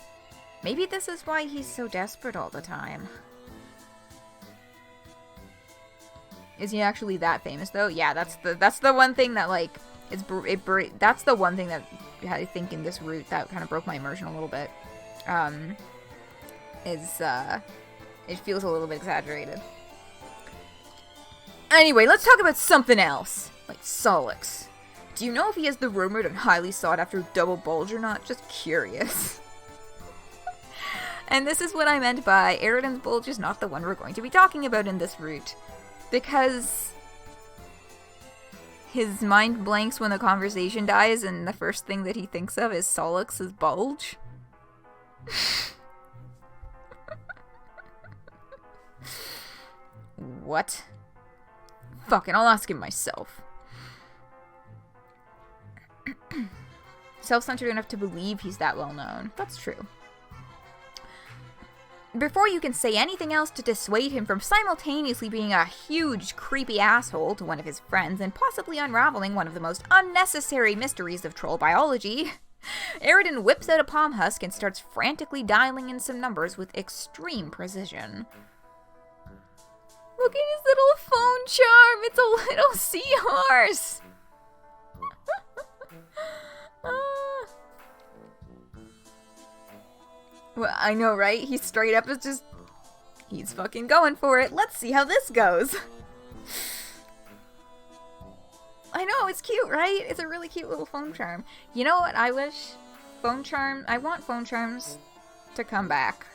S1: Maybe this is why he's so desperate all the time. Is he actually that famous, though? Yeah, that's the one thing that, like, that's the one thing that I think in this route that kind of broke my immersion a little bit. It feels a little bit exaggerated. Anyway, let's talk about something else. Like Solix. Do you know if he has the rumored and highly sought after double bulge or not? Just curious. And this is what I meant by Eridan's bulge is not the one we're going to be talking about in this route. Because his mind blanks when the conversation dies and the first thing that he thinks of is Solix's bulge. What? Fuck it, I'll ask him myself. Self-centered enough to believe he's that well known. That's true. Before you can say anything else to dissuade him from simultaneously being a huge, creepy asshole to one of his friends and possibly unraveling one of the most unnecessary mysteries of troll biology, Eridan whips out a palm husk and starts frantically dialing in some numbers with extreme precision. Look at his little phone charm! It's a little seahorse! Well, I know, right? He's straight up is just... He's fucking going for it. Let's see how this goes. I know, it's cute, right? It's a really cute little phone charm. You know what I wish? I want phone charms to come back.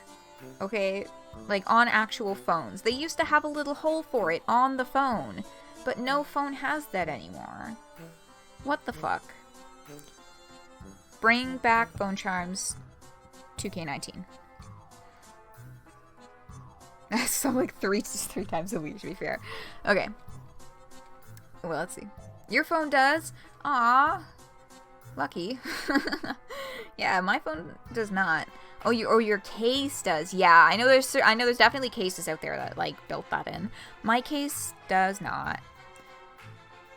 S1: Okay? Like, on actual phones. They used to have a little hole for it on the phone. But no phone has that anymore. What the fuck? Bring back phone charms 2K19. So like three times a week, to be fair. Okay. Well, let's see. Your phone does. Aw. Lucky. Yeah, my phone does not. Oh, your case does. Yeah, I know there's definitely cases out there that like built that in. My case does not.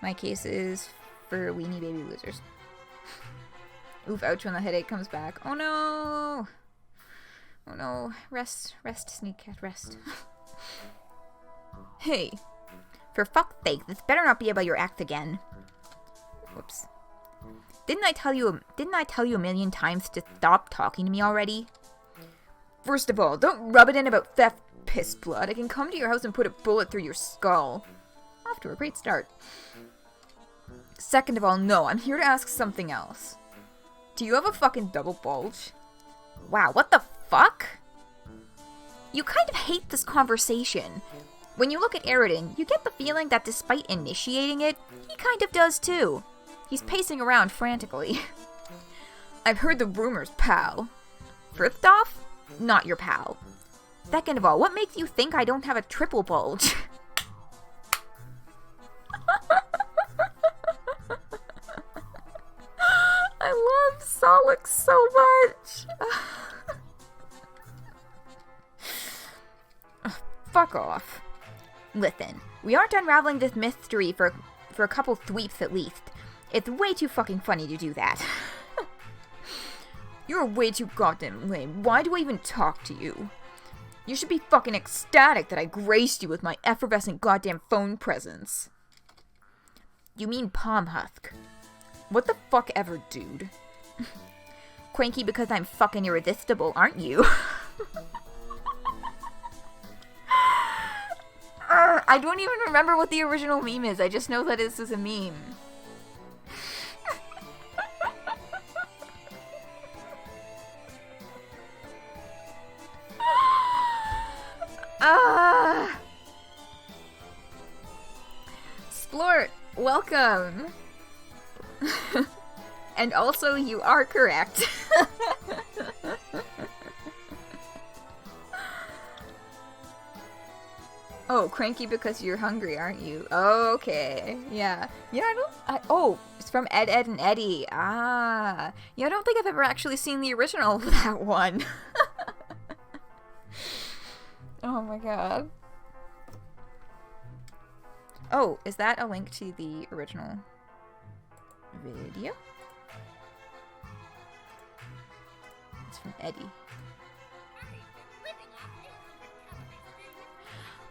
S1: My case is for weenie baby losers. Oof, ouch when the headache comes back. Oh no! Oh no. Rest, sneak cat, rest. Hey. For fuck's sake, this better not be about your act again. Whoops. Didn't I tell you a million times to stop talking to me already? First of all, don't rub it in about theft, piss blood. I can come to your house and put a bullet through your skull. Off to a great start. Second of all, no, I'm here to ask something else. Do you have a fucking double bulge? Wow, what the fuck? You kind of hate this conversation. When you look at Eridan, you get the feeling that despite initiating it, he kind of does too. He's pacing around frantically. I've heard the rumors, pal. First off, not your pal. Second of all, what makes you think I don't have a triple bulge? I love Solix so much. Fuck off. Listen, we aren't unraveling this mystery for a couple thweeps at least. It's way too fucking funny to do that. You're way too goddamn lame. Why do I even talk to you? You should be fucking ecstatic that I graced you with my effervescent goddamn phone presence. You mean palm husk. What the fuck ever, dude? Cranky because I'm fucking irresistible, aren't you? I don't even remember what the original meme is. I just know that this is a meme. Splort, welcome. And also, you are correct. Oh, cranky because you're hungry, aren't you? Oh, okay. Yeah. Yeah, oh, it's from Ed, Ed, and Eddie. Ah. Yeah, I don't think I've ever actually seen the original of that one. Oh my god. Oh, is that a link to the original video? It's from Eddie.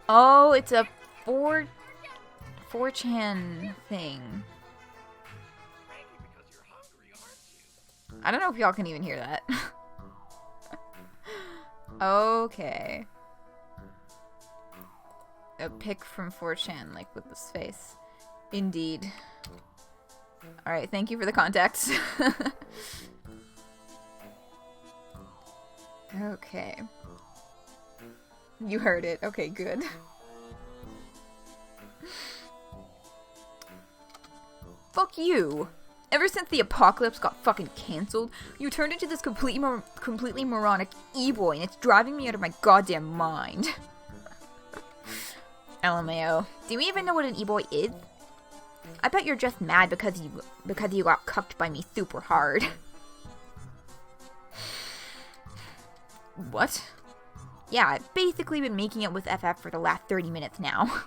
S1: Oh, it's a 4chan thing. I don't know if y'all can even hear that. Okay. A pic from 4chan, like with this face. Indeed. Alright, thank you for the context. Okay. You heard it. Okay, good. Fuck you! Ever since the apocalypse got fucking cancelled, you turned into this completely moronic e-boy, and it's driving me out of my goddamn mind. LMAO. Do you even know what an e-boy is? I bet you're just mad because you got cucked by me super hard. What? Yeah, I've basically been making it with FF for the last 30 minutes now.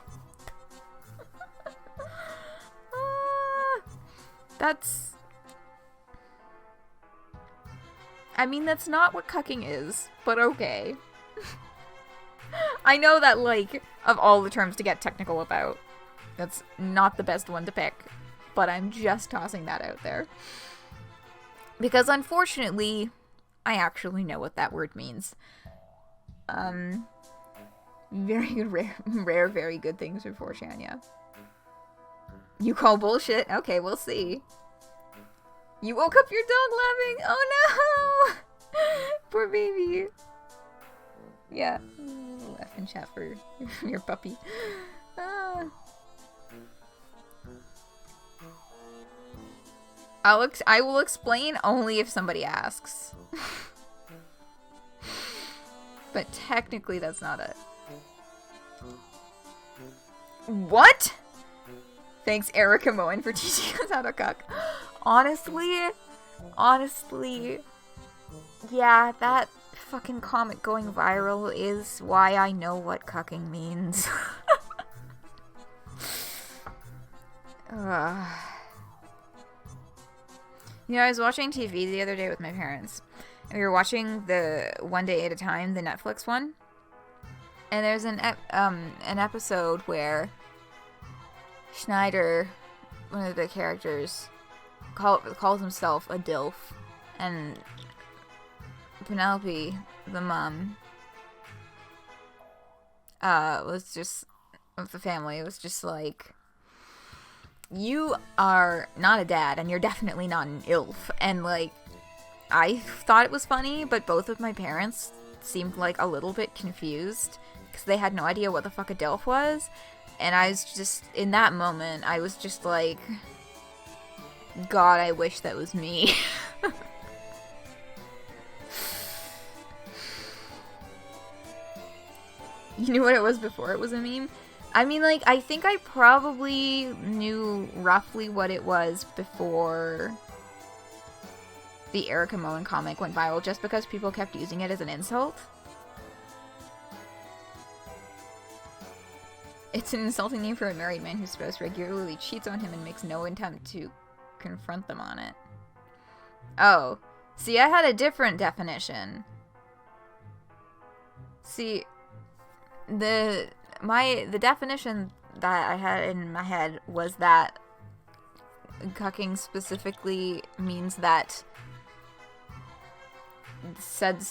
S1: That's... I mean, that's not what cucking is, but okay. I know that, like, of all the terms to get technical about, that's not the best one to pick, but I'm just tossing that out there. Because, unfortunately, I actually know what that word means. Very good, rare, very good things for 4chan, yeah. You call bullshit? Okay, we'll see. You woke up your dog laughing? Oh no! Poor baby. Yeah. Laugh and chat for your puppy. I will explain only if somebody asks. But technically that's not it. What? Thanks, Erica Moen, for teaching us how to cuck. Honestly, yeah, that fucking comic going viral is why I know what cucking means. You know, I was watching TV the other day with my parents. And we were watching the One Day at a Time, the Netflix one. And there's an episode where Schneider, one of the characters, calls himself a DILF, and Penelope, the mom, was just, of the family, was just like, you are not a dad, and you're definitely not an ILF. And, like, I thought it was funny, but both of my parents seemed, like, a little bit confused, because they had no idea what the fuck a DILF was. And I was just, in that moment, I was just like, God, I wish that was me. You knew what it was before it was a meme? I mean, like, I think I probably knew roughly what it was before the Erica Moen comic went viral, just because people kept using it as an insult. It's an insulting name for a married man whose spouse regularly cheats on him and makes no attempt to confront them on it. Oh. See, I had a different definition. See, the definition that I had in my head was that cucking specifically means that said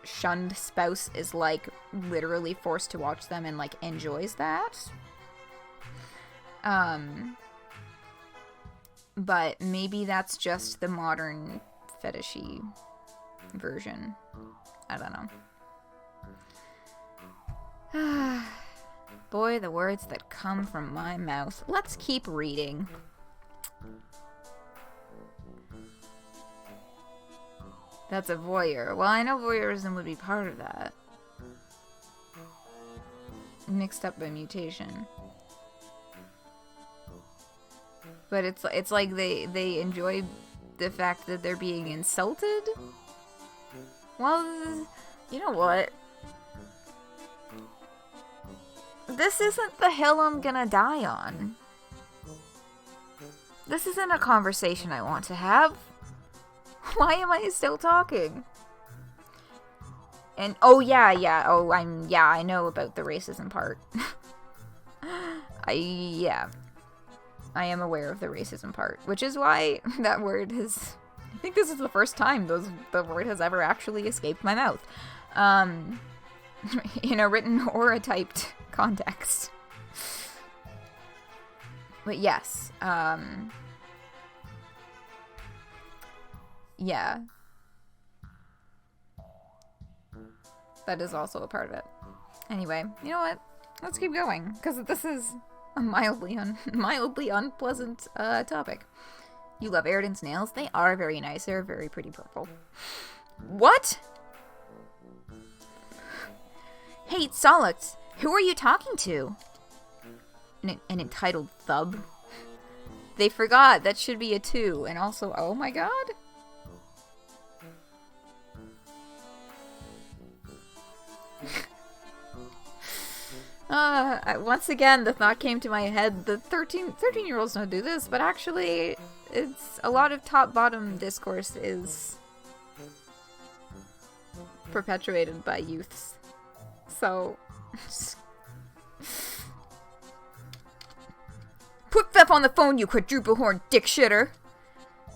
S1: shunned spouse is, like, literally forced to watch them and, like, enjoys that. But maybe that's just the modern fetishy version. I don't know. Boy, the words that come from my mouth. Let's keep reading. That's a voyeur. Well, I know voyeurism would be part of that. Mixed up by mutation. But it's like they enjoy the fact that they're being insulted? Well, you know what? This isn't the hill I'm gonna die on. This isn't a conversation I want to have. Why am I still talking? And, I know about the racism part. I am aware of the racism part, which is why that word has, I think this is the first time the word has ever actually escaped my mouth. In a written or a typed context. But yes, yeah. That is also a part of it. Anyway, you know what? Let's keep going, because this is a mildly unpleasant topic. You love Eridan's nails? They are very nice. They're very pretty purple. What? Hey, Solix, Who are you talking to? An entitled thub? They forgot that should be a 2. And also, oh my god. Once again, the thought came to my head, the 13-year-olds don't do this, but actually, it's a lot of top-bottom discourse is perpetuated by youths. So, put Fef on the phone, you quadruple horn dick shitter.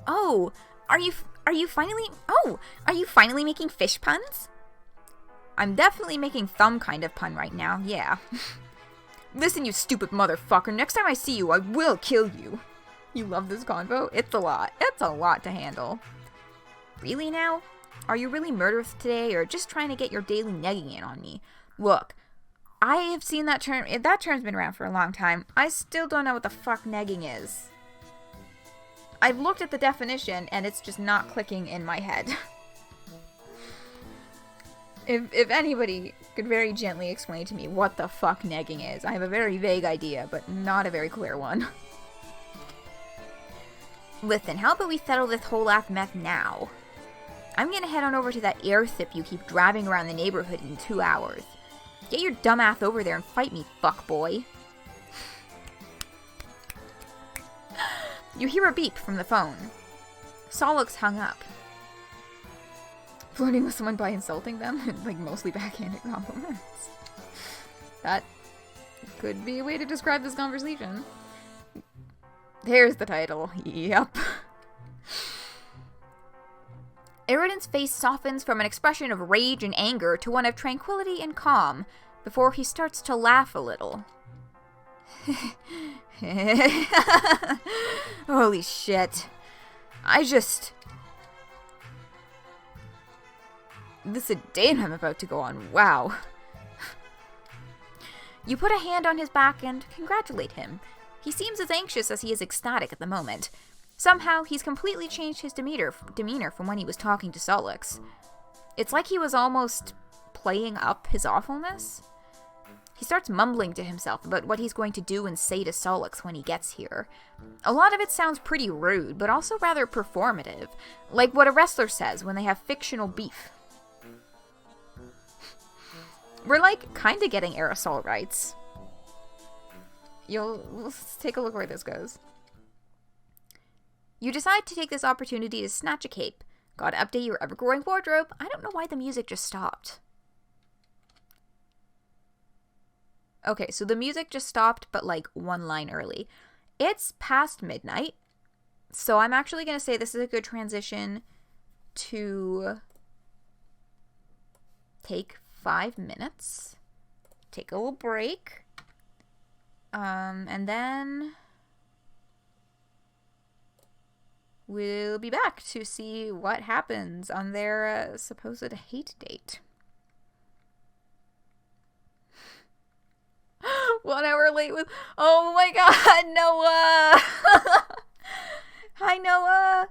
S1: Oh, are you finally making fish puns? I'm definitely making thumb kind of pun right now, yeah. Listen, you stupid motherfucker, next time I see you, I will kill you. You love this convo? It's a lot. It's a lot to handle. Really now? Are you really murderous today, or just trying to get your daily negging in on me? Look, I have seen that term. That term's been around for a long time. I still don't know what the fuck negging is. I've looked at the definition, and it's just not clicking in my head. If anybody could very gently explain to me what the fuck negging is. I have a very vague idea, but not a very clear one. Listen, how about we settle this whole ass mess now? I'm gonna head on over to that airship you keep driving around the neighborhood in 2 hours. Get your dumb ass over there and fight me, fuckboy. You hear a beep from the phone. Solix hung up. Flirting with someone by insulting them? Like, mostly backhanded compliments. That could be a way to describe this conversation. There's the title. Yep. Eridan's face softens from an expression of rage and anger to one of tranquility and calm, before he starts to laugh a little. Holy shit. This date I'm about to go on, wow. You put a hand on his back and congratulate him. He seems as anxious as he is ecstatic at the moment. Somehow, he's completely changed his demeanor from when he was talking to Solix. It's like he was almost playing up his awfulness. He starts mumbling to himself about what he's going to do and say to Solix when he gets here. A lot of it sounds pretty rude, but also rather performative, like what a wrestler says when they have fictional beef. We're like kinda getting aerosol rights. Let's take a look where this goes. You decide to take this opportunity to snatch a cape. Gotta update your ever-growing wardrobe. I don't know why the music just stopped. Okay, so the music just stopped, but like one line early. It's past midnight, so I'm actually gonna say this is a good transition to take 5 minutes, take a little break, and then we'll be back to see what happens on their supposed hate date. 1 hour late with... Oh my god, Noah! Hi, Noah!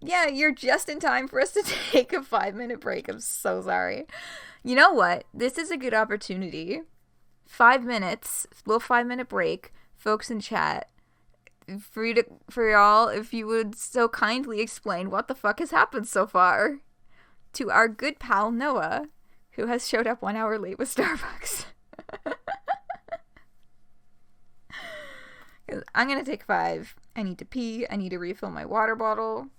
S1: Yeah, you're just in time for us to take a 5-minute break. I'm so sorry. You know what? This is a good opportunity. 5 minutes, little 5-minute break. Folks in chat, for y'all, if you would so kindly explain what the fuck has happened so far to our good pal Noah, who has showed up 1 hour late with Starbucks. I'm gonna take 5. I need to pee. I need to refill my water bottle.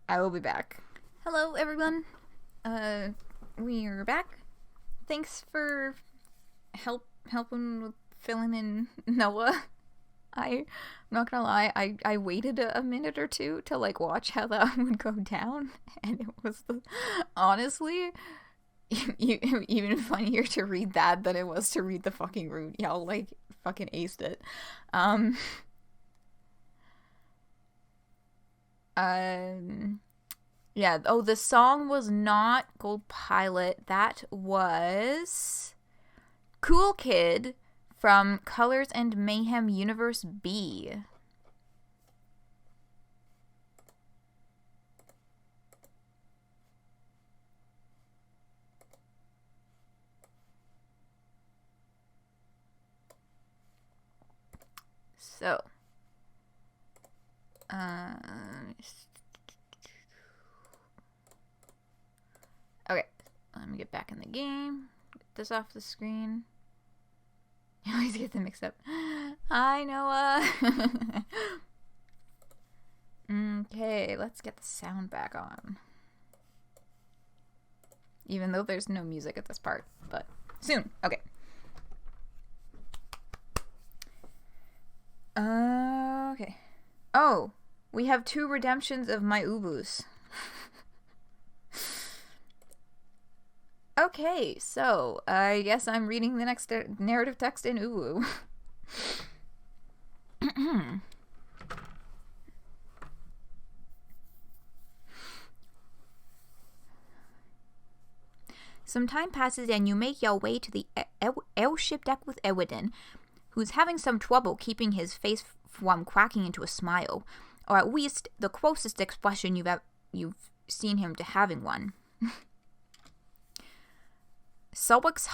S1: I will be back. Hello, everyone. We're back. Thanks for helping with filling in Noah. I'm not gonna lie, I waited a minute or two to like watch how that would go down, and it was honestly even funnier to read that than it was to read the fucking root. Y'all like fucking aced it. Yeah, oh, the song was not Gold Pilot. That was Cool Kid from Colors and Mayhem Universe B. So. Okay. Let me get back in the game. Get this off the screen. I always get them mixed up. Hi, Noah. Okay, let's get the sound back on. Even though there's no music at this part, but soon. Okay. Okay. Oh, we have 2 redemptions of my UwUs. Okay, so I guess I'm reading the next narrative text in UwU. Some time passes and you make your way to the airship deck with Eridan, who's having some trouble keeping his face from cracking into a smile, or at least the closest expression you've seen him to having one. Solix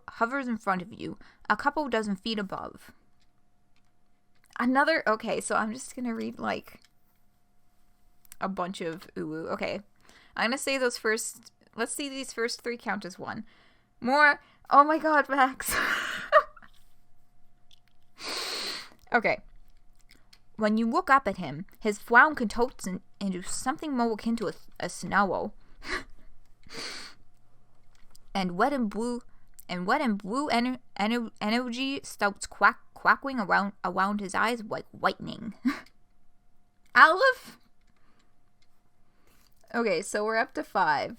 S1: hovers in front of you, a couple dozen feet above. Okay, so I'm just gonna read, like, a bunch of UwU. Okay, I'm gonna say those first, let's see these first 3 count as 1. More, oh my god, Max. Okay. When you look up at him, his frown contorts into something more akin to a snarl. And red and blue energy starts quackling around his eyes like lightning. Aleph? Okay, so we're up to 5.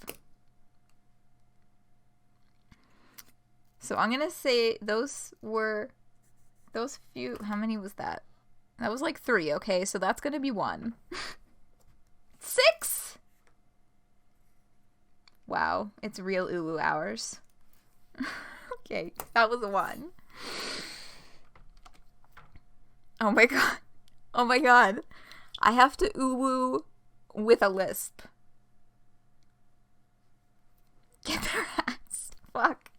S1: So I'm gonna say those few, how many was that? That was like 3, okay, so that's gonna be 1. 6! Wow, it's real UwU hours. Okay, that was a 1. Oh my god. Oh my god. I have to UwU with a lisp. Get their ass. Fuck.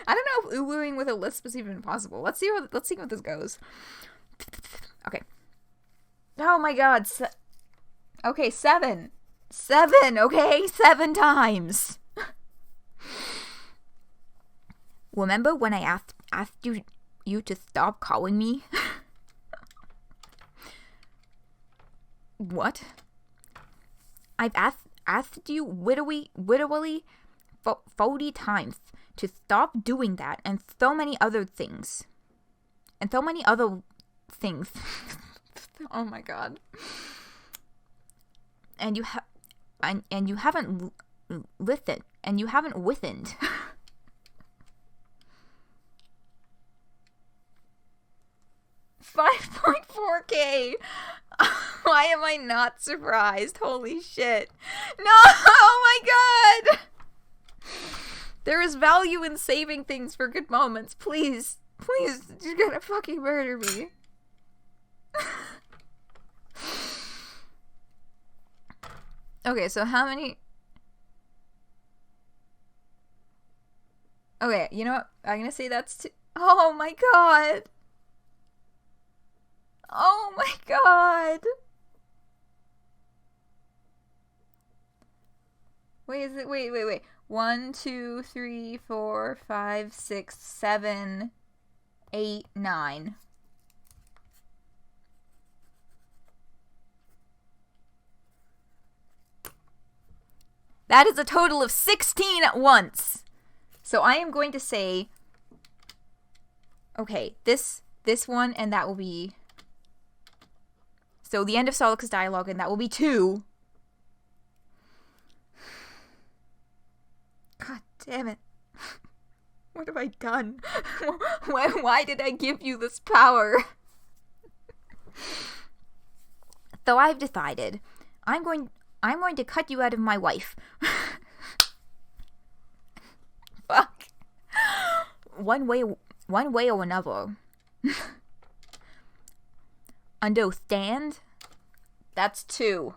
S1: I don't know if UwUing with a lisp is even possible. Let's see what this goes. Okay. Oh my god. Okay, 7. 7, okay? 7 times. Remember when I asked you to stop calling me? What? I've asked you literally 40 times to stop doing that, and so many other things. Oh my god. And you haven't listened. And you haven't listened. 5.4K. Why am I not surprised? Holy shit. No! Oh my god! There is value in saving things for good moments. Please. Please, you're gonna fucking murder me. Okay, so how many... Okay, you know what? I'm gonna say that's 2. Oh my god! Oh my god! Wait. 1, 2, 3, 4, 5, 6, 7, 8, 9. That is a total of 16 at once. So I am going to say, okay, this one, and that will be, so the end of Solix's dialogue, and that will be 2. God damn it. What have I done? Why did I give you this power? So I've decided, I'm going to cut you out of my life. Fuck. One way or another. Understand? That's 2.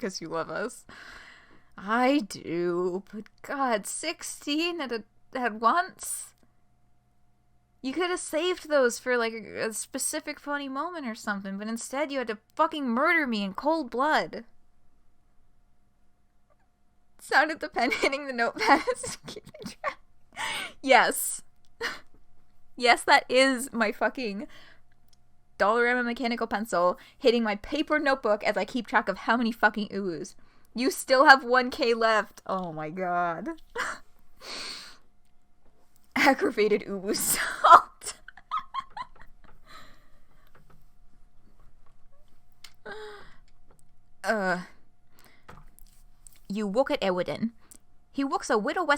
S1: because you love us. I do, but God, 16 at once? You could have saved those for, like, a specific funny moment or something, but instead you had to fucking murder me in cold blood. Sound of the pen hitting the notepad is keeping track. Yes. Yes, that is my fucking Dollarama mechanical pencil hitting my paper notebook as I keep track of how many fucking UwUs. You still have 1K left. Oh my god. Aggravated UwU salt. You look at Eridan. He looks a little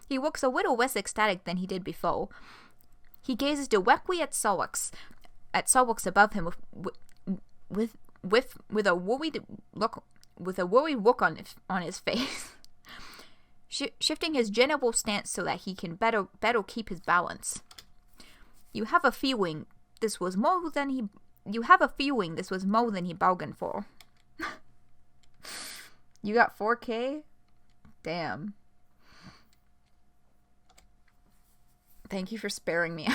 S1: he looks a little less ecstatic than he did before. He gazes directly at Solix above him with a worried look on his face. Shifting his general stance so that he can better keep his balance. You have a feeling this was more than he bargained for. You got 4K? Damn. Thank you for sparing me.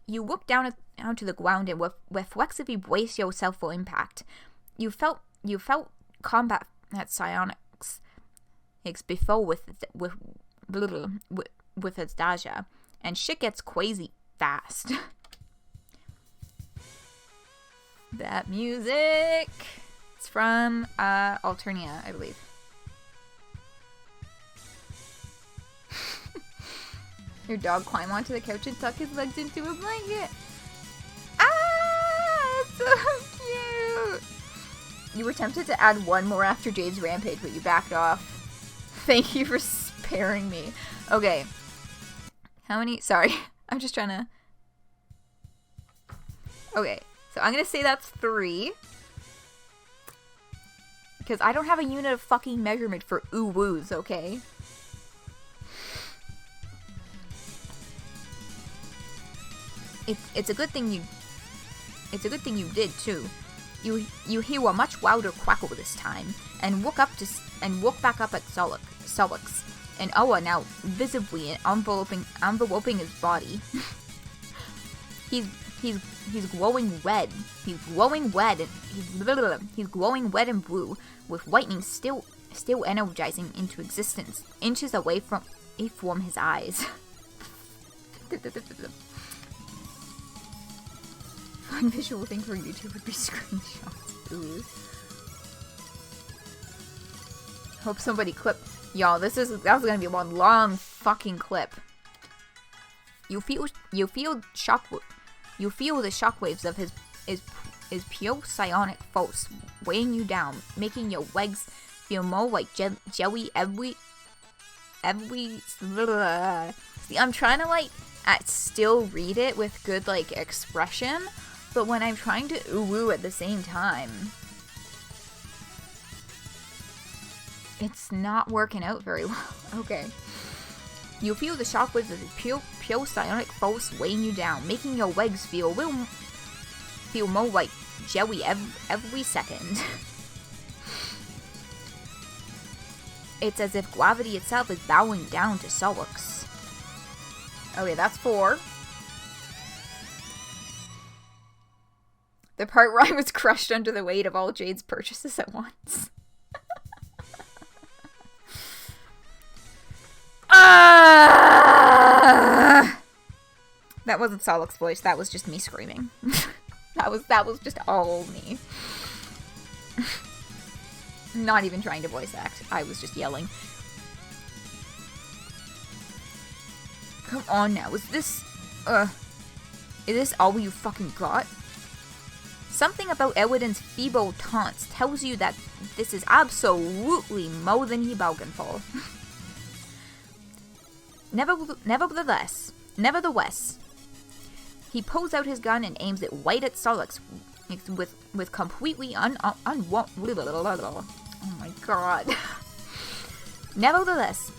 S1: You look down to the ground and reflexively brace yourself for impact. You felt combat at psionics before with its Daja, and shit gets crazy fast. That music, it's from Alternia, I believe. Your dog climbed onto the couch and tucked his legs into a blanket. Ah, it's so cute. You were tempted to add one more after Jade's rampage, but you backed off. Thank you for sparing me. Okay. How many? Sorry. I'm just trying to... Okay. So I'm going to say that's 3. Because I don't have a unit of fucking measurement for UwUs, okay? It's a good thing you did too. You hear a much louder crackle this time, and look back up at Solix, and Oa now visibly enveloping his body. He's glowing red. He's glowing red and blue, with lightning still energizing into existence, inches away from his eyes. One visual thing for YouTube would be screenshots. Ooh. Hope somebody clip. Y'all, that was gonna be one long fucking clip. You feel the shockwaves of his pure psionic force weighing you down, making your legs feel more like jelly every. See, I'm trying to still read it with good expression, but when I'm trying to UwU at the same time, it's not working out very well. Okay. You feel the shockwaves of the pure psionic force weighing you down, making your legs feel more like jelly every second. It's as if gravity itself is bowing down to Solix. Okay, that's 4. The part where I was crushed under the weight of all Jade's purchases at once. That wasn't Solix's voice, that was just me screaming. that was just all me. Not even trying to voice act, I was just yelling. Come on now, is this all you fucking got? Something about Eridan's feeble taunts tells you that this is absolutely more than he bargained for. Nevertheless, he pulls out his gun and aims it right at Solix with completely oh my god. Nevertheless,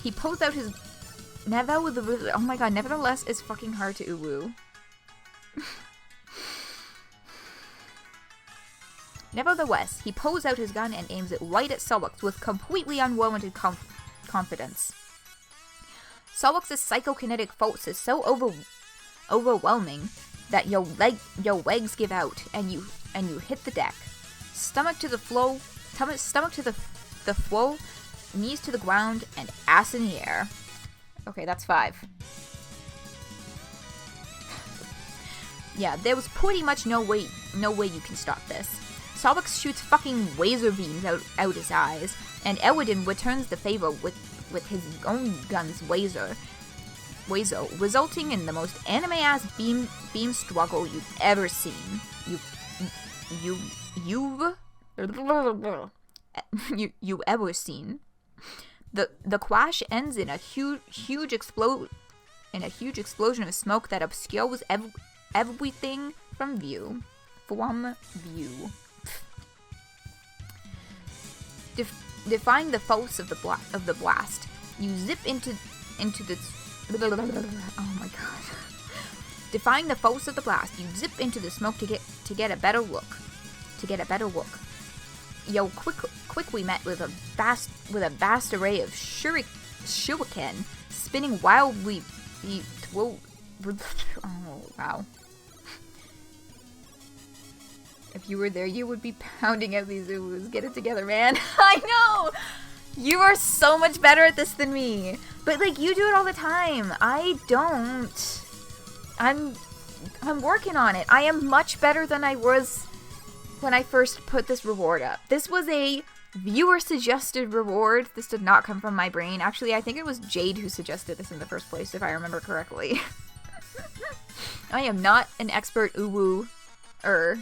S1: he pulls out his Oh my god, nevertheless is fucking hard to uwu. Nevertheless, he pulls out his gun and aims it right at Solux with completely unwarranted confidence. Solux's psychokinetic force is so overwhelming that your legs give out and you hit the deck. Stomach to the floor, knees to the ground, and ass in the air. Okay, that's 5. Yeah, there was pretty much no way you can stop this. Solux shoots fucking laser beams out his eyes, and Eridan returns the favor with his own gun's laser, resulting in the most anime-ass beam struggle you've ever seen. You've ever seen. The crash ends in a huge explosion of smoke that obscures everything from view. Defying the force of the blast, you zip into the. Oh my god! Defying the force of the blast, you zip into the smoke to get a better look. Yo, quickly met with a vast array of shuriken spinning wildly. Oh wow! If you were there, you would be pounding out these UwUs. Get it together, man. I know! You are so much better at this than me. But, like, you do it all the time. I don't. I'm working on it. I am much better than I was when I first put this reward up. This was a viewer-suggested reward. This did not come from my brain. Actually, I think it was Jade who suggested this in the first place, if I remember correctly. I am not an expert UwU-er.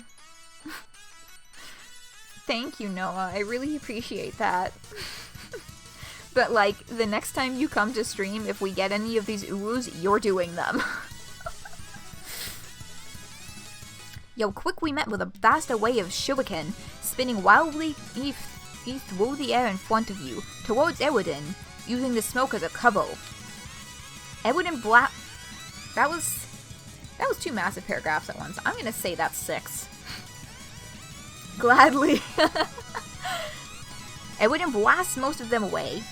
S1: Thank you, Noah. I really appreciate that. But, like, the next time you come to stream, if we get any of these UwUs, you're doing them. Yo, quick we met with a vast array of shuriken, spinning wildly through the air in front of you, towards Eridan, using the smoke as a cover. Eridan That was 2 massive paragraphs at once. I'm gonna say that's 6. Gladly. Eridan blasts most of them away,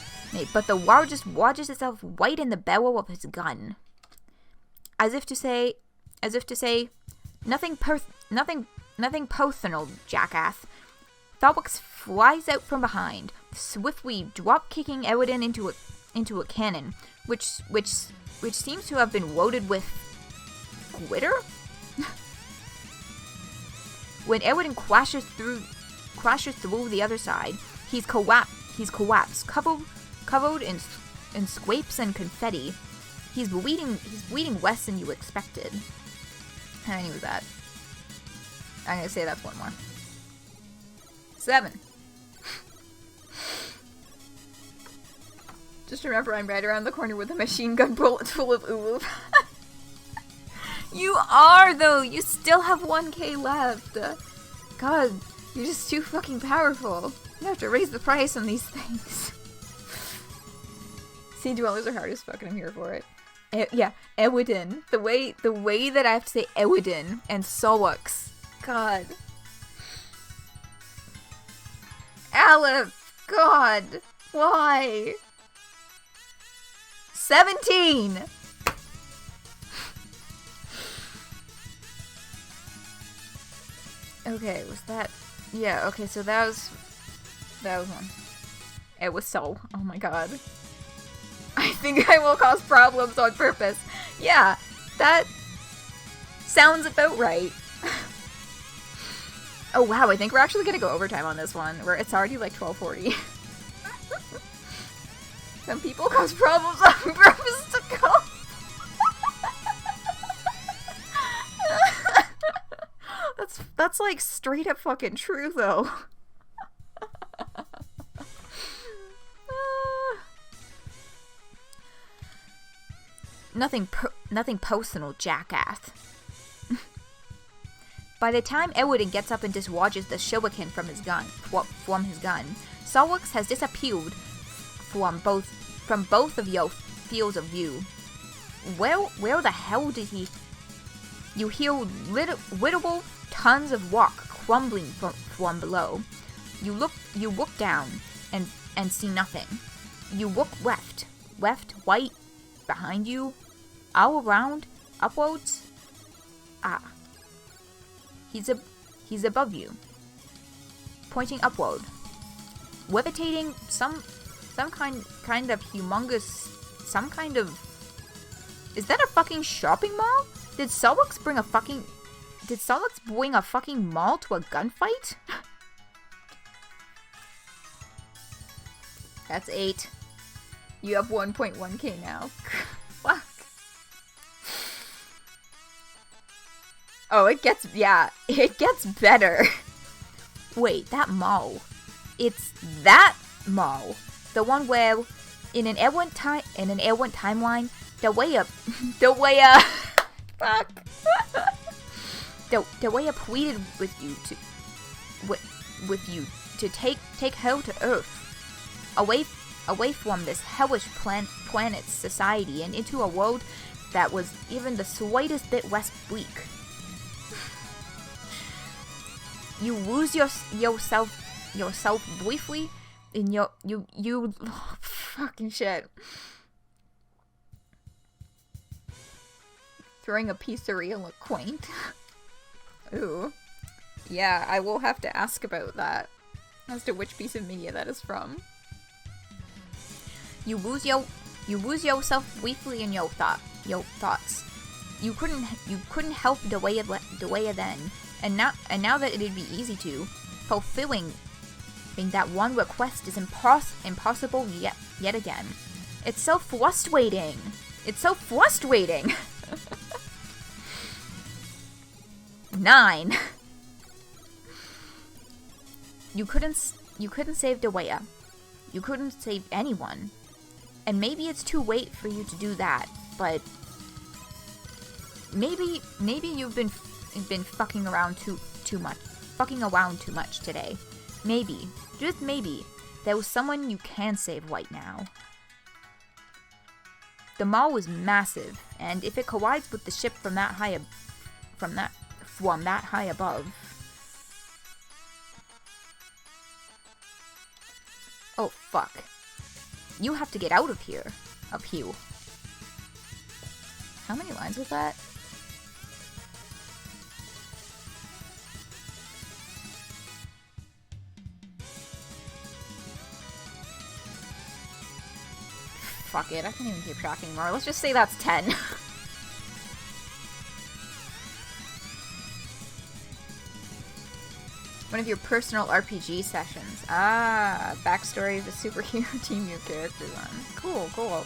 S1: but the largest lodges itself right in the barrel of his gun. As if to say, nothing personal, jackass. Solux flies out from behind, swiftly drop-kicking Eridan into a cannon, which seems to have been loaded with glitter. When Eridan crashes through the other side, he's collapsed, covered in scrapes and confetti. He's bleeding less than you expected. How many was that? I'm gonna say that's one more. 7. Just remember, I'm right around the corner with a machine gun bullet full of UwU. You are, though! You still have 1k left! God, you're just too fucking powerful. You have to raise the price on these things. Sea dwellers are hard as fuck and I'm here for it. Yeah, Eridan. The way that I have to say Eridan and Solux. God. Aleph! God! Why? 17! Okay, was that... Yeah, okay, so that was one. It was Sol. Oh my god. I think I will cause problems on purpose. Yeah, that sounds about right. Oh wow, I think we're actually gonna go overtime on this one, where it's already like 12:40. Some people cause problems on purpose to go. That's like straight up fucking true though. Nothing personal, jackass. By the time Eridan gets up and dislodges the shuriken from his gun, Solux has disappeared from both of your fields of view. Where the hell did he... You hear literal tons of rock crumbling from below. You look down and see nothing. You look left, right, behind you, all around, upwards. Ah. He's above you, pointing upward, levitating some kind of humongous, some kind of... Is that a fucking shopping mall? Did Solix bring a fucking mall to a gunfight? That's 8. You have 1.1k now. Fuck. Oh, it gets better. Wait, that mall. It's that mall. The one where, in an Airwent timeline, the way I pleaded with you to take her to Earth, away from this hellish planet's society and into a world that was even the slightest bit less bleak. You lose yourself briefly in you oh, fucking shit. Throwing a pizzeria look quaint. Ooh. Yeah, I will have to ask about that. As to which piece of media that is from. You lose yourself briefly in your thoughts. You couldn't help the way then. And now that it'd be easy to, fulfilling that one request is impossible yet again. It's so frustrating. It's so frustrating. 9. You couldn't save Dewea. You couldn't save anyone. And maybe it's too late for you to do that, but maybe you've been fucking around too much today. Maybe, just maybe, there was someone you can save right now. The mall was massive, and if it collides with the ship from that high above. Oh fuck. You have to get out of here. Up here. How many lines was that? Fuck it, I can't even keep track anymore. Let's just say that's 10. One of your personal RPG sessions. Ah, backstory of the superhero team your character's on. Cool, cool.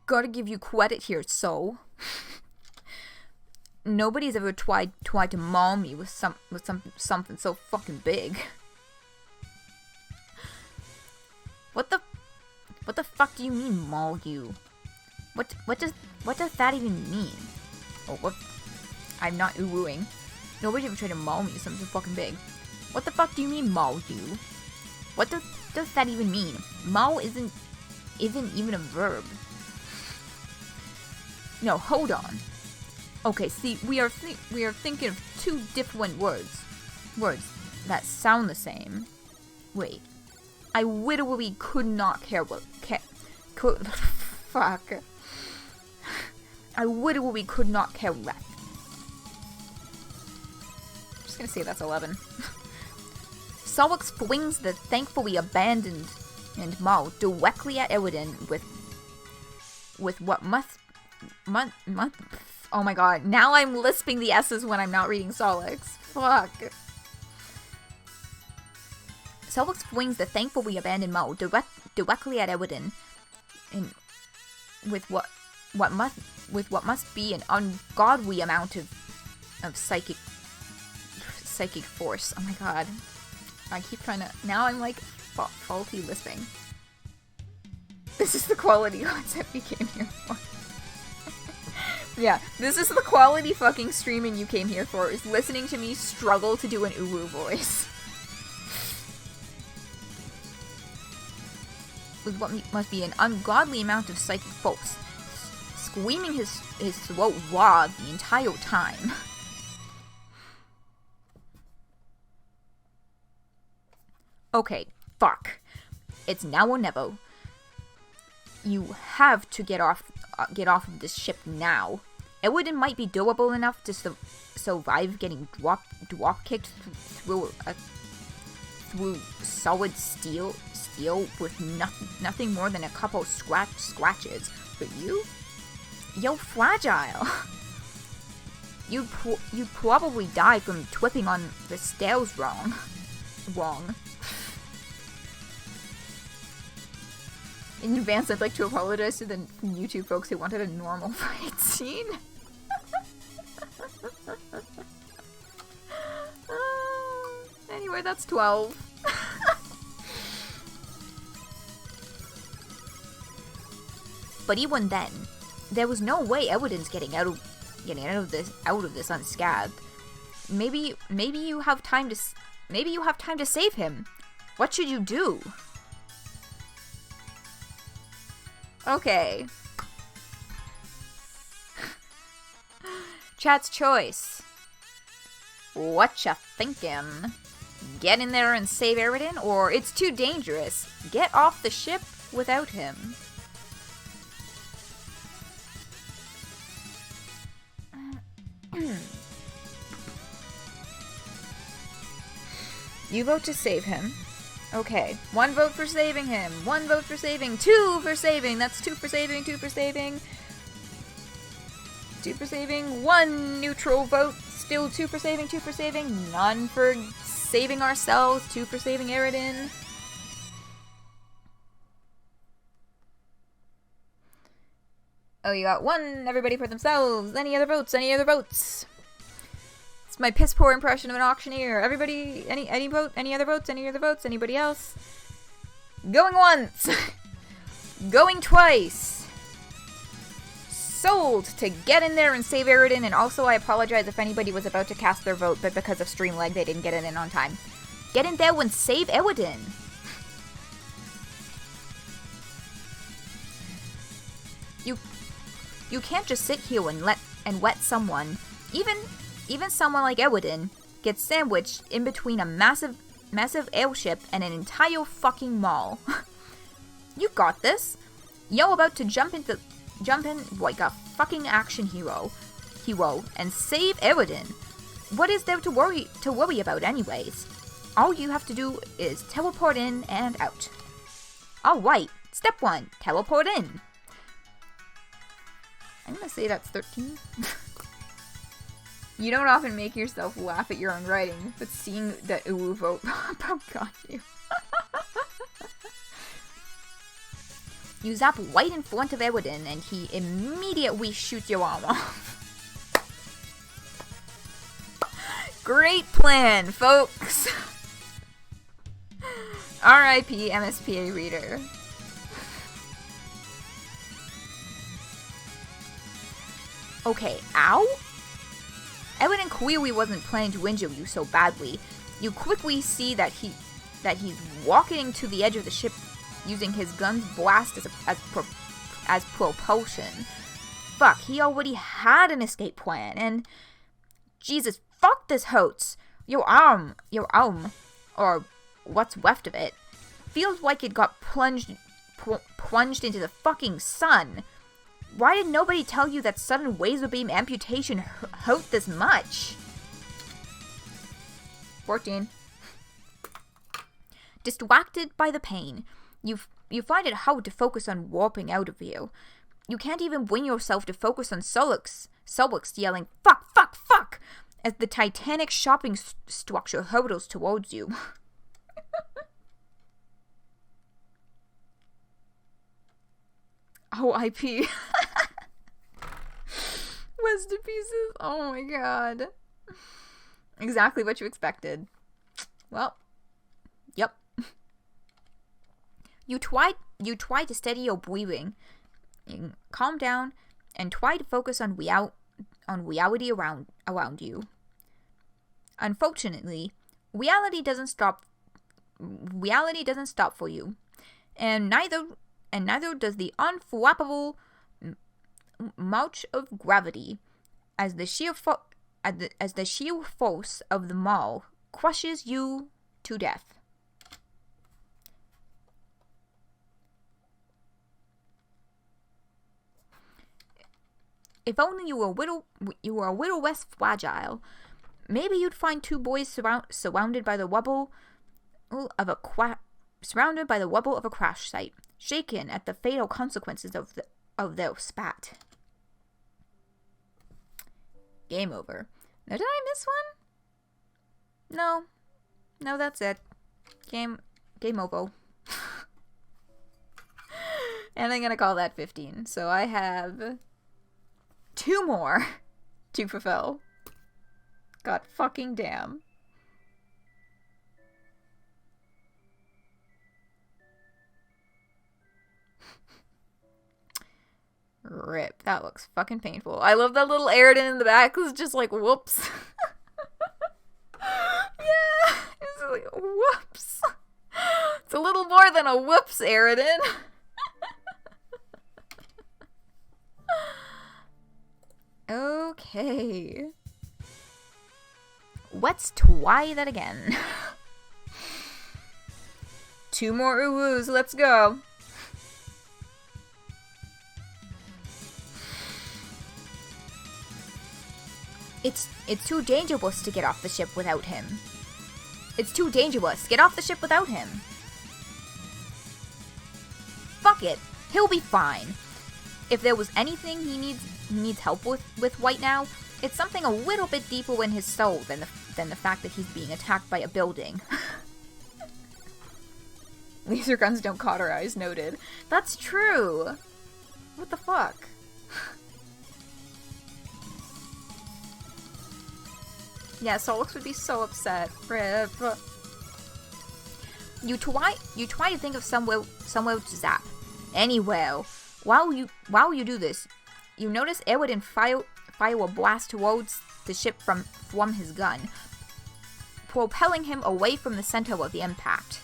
S1: Gotta give you credit here, so. Nobody's ever tried to maul me with something so fucking big. What the fuck do you mean, maul you? What does that even mean? Oh, what? I'm not UwUing. Nobody ever tried to maul me with something so fucking big. What the fuck do you mean, maul you? What does that even mean? Maul isn't even a verb. No, hold on. Okay, see, we are thinking of two different words that sound the same. Wait. I literally could not care what... fuck. I literally could not care less. I'm just gonna say that's 11. Solix flings the thankfully abandoned mall directly at Eridan with what must... Oh my god, now I'm lisping the S's when I'm not reading Solix. Fuck. Solix flings the thankfully abandoned mall directly at Eridan, and with what must be an ungodly amount of psychic force. Oh my god, I keep trying to. Now I'm like faulty lisping. This is the quality concept we came here for. Yeah, this is the quality fucking streaming you came here for, is listening to me struggle to do an UwU voice. with what must be an ungodly amount of psychic force, screaming his throat raw the entire time. Okay, fuck. It's now or never. You have to get off of this ship now. Eridan might be durable enough to survive getting drop kicked through solid steel with nothing more than a couple scratches. But you're fragile. You'd probably die from tripping on the stairs wrong. In advance, I'd like to apologize to the YouTube folks who wanted a normal fight scene. Anyway, that's 12. But even then, there was no way Eridan's getting out of this unscathed. Maybe you have time to save him. What should you do? Okay. Chat's choice. What ya thinking? Get in there and save Eridan, or it's too dangerous. Get off the ship without him. You vote to save him. Okay, 1 vote for saving him, 1 vote for saving, 2 for saving, that's 2 for saving, 2 for saving, 2 for saving, 1 neutral vote, still 2 for saving, 2 for saving, none for saving ourselves, 2 for saving Eridan. Oh, you got 1, everybody for themselves, any other votes, any other votes? It's my piss poor impression of an auctioneer. Everybody, any vote, any other votes, any other votes, anybody else? Going once! Going twice! Sold to get in there and save Eridan, and also I apologize if anybody was about to cast their vote, but because of stream lag they didn't get it in on time. Get in there and save Eridan! You can't just sit here and let someone, even someone like Eridan, get sandwiched in between a massive airship and an entire fucking mall. You got this. You're about to jump in like a fucking action hero, and save Eridan. What is there to worry about anyways? All you have to do is teleport in and out. Alright, step 1, teleport in. I'm gonna say that's 13. You don't often make yourself laugh at your own writing, but seeing the UwU vote pop up got you. You zap right in front of Eridan, and he immediately shoots your arm off. Great plan, folks! R.I.P. MSPA reader. Okay, ow? Eridan clearly wasn't planning to injure you so badly. You quickly see that he's walking to the edge of the ship using his gun's blast as propulsion. Fuck, he already had an escape plan, and Jesus, fuck this hoax. Your arm, or what's left of it, feels like it got plunged into the fucking sun. Why did nobody tell you that sudden laser beam amputation hurt this much? 14. Distracted by the pain, you find it hard to focus on warping out of here. You can't even bring yourself to focus on Solix yelling, "Fuck, fuck, fuck!" as the titanic shopping structure hurtles towards you. Oh, IP. Rest in pieces. Oh my god. Exactly what you expected. Well, yep. You try to steady your breathing, calm down, and try to focus on reality around you. Unfortunately, reality doesn't stop for you. and neither does the unflappable march of gravity, as the sheer force of the maul crushes you to death. If only you were a little less fragile, maybe you'd find two boys surrounded by the rubble of a crash site, shaken at the fatal consequences of their spat. Game over. Now, did I miss one? No, that's it. Game over. And I'm gonna call that 15. So I have 2 more to fulfill. God fucking damn. Rip. That looks fucking painful. I love that little Eridan in the back who's just like, whoops. Yeah. It's like, whoops. It's a little more than a whoops, Eridan. Okay. Let's try that again. 2 more UwUs, let's go. It's too dangerous to get off the ship without him. It's too dangerous. Get off the ship without him. Fuck it. He'll be fine. If there was anything he needs help with right now, it's something a little bit deeper in his soul than the fact that he's being attacked by a building. Laser guns don't cauterize, noted. That's true. What the fuck? Yeah, Solix would be so upset. Rip. You try to think of somewhere to zap. Anywhere. While you do this, you notice Eridan fire a blast towards the ship from his gun, propelling him away from the center of the impact.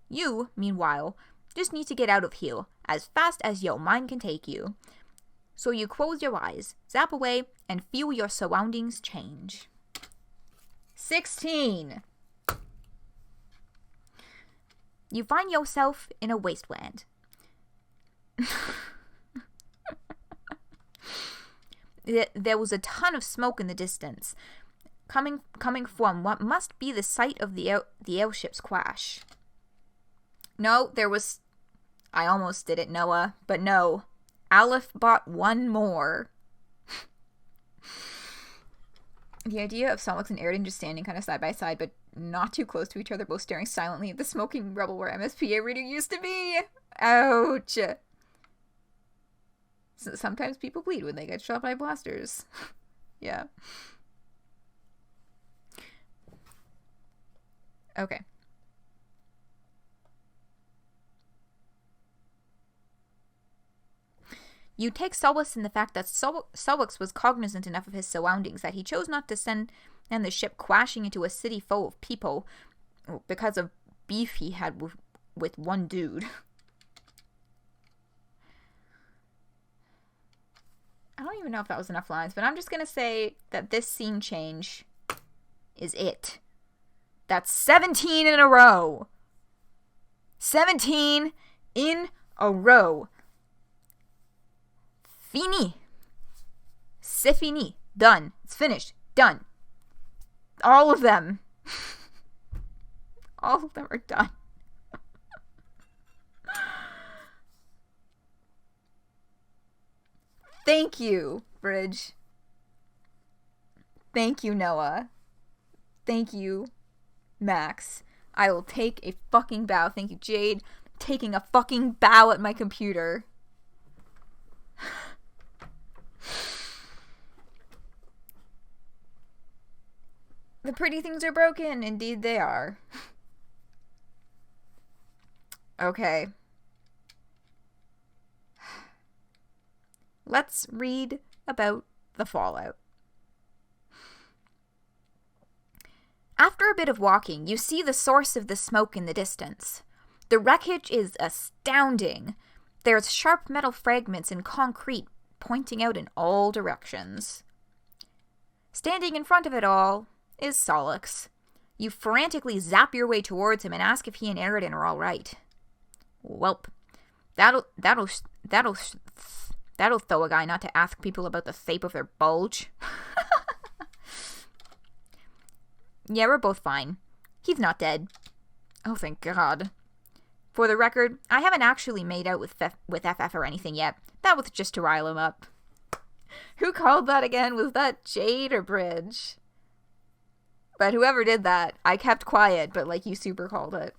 S1: You, meanwhile, just need to get out of here as fast as your mind can take you. So you close your eyes, zap away, and feel your surroundings change. 16! You find yourself in a wasteland. There was a ton of smoke in the distance, coming from what must be the site of the airship's crash. No, there was... I almost did it, Noah, but no. Aleph bought 1 more. The idea of Solix and Eridan just standing kind of side by side, but not too close to each other, both staring silently at the smoking rubble where MSPA reading used to be. Ouch. Sometimes people bleed when they get shot by blasters. Yeah. Okay. You take solace in the fact that Solix was cognizant enough of his surroundings that he chose not to send the ship crashing into a city full of people because of beef he had with one dude. I don't even know if that was enough lines, but I'm just going to say that this scene change is it. That's 17 in a row. 17 in a row. Fini. C'est fini. Done. It's finished. Done. All of them. All of them are done. Thank you, Bridge. Thank you, Noah. Thank you, Max. I will take a fucking bow. Thank you, Jade. Taking a fucking bow at my computer. The pretty things are broken. Indeed they are. Okay. Let's read about the fallout. After a bit of walking, you see the source of the smoke in the distance. The wreckage is astounding. There's sharp metal fragments and concrete pointing out in all directions. Standing in front of it all is Solix. You frantically zap your way towards him and ask if he and Eridan are all right. Welp, that'll throw a guy not to ask people about the shape of their bulge. Yeah, we're both fine. He's not dead. Oh, thank God. For the record, I haven't actually made out with FF or anything yet. That was just to rile him up. Who called that again? Was that Jade or Bridge? But whoever did that, I kept quiet, but like you super called it.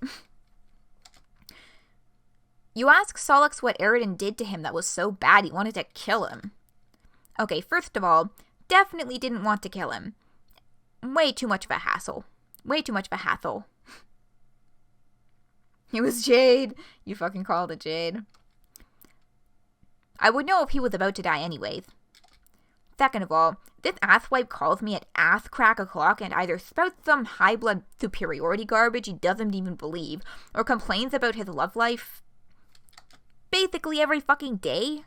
S1: You ask Solix what Eridan did to him that was so bad he wanted to kill him. Okay, first of all, definitely didn't want to kill him. Way too much of a hassle. Way too much of a hassle. It was Jade. You fucking called it Jade. I would know if he was about to die anyways. Second of all, this asswipe calls me at ass crack o'clock and either spouts some high blood superiority garbage he doesn't even believe, or complains about his love life basically every fucking day.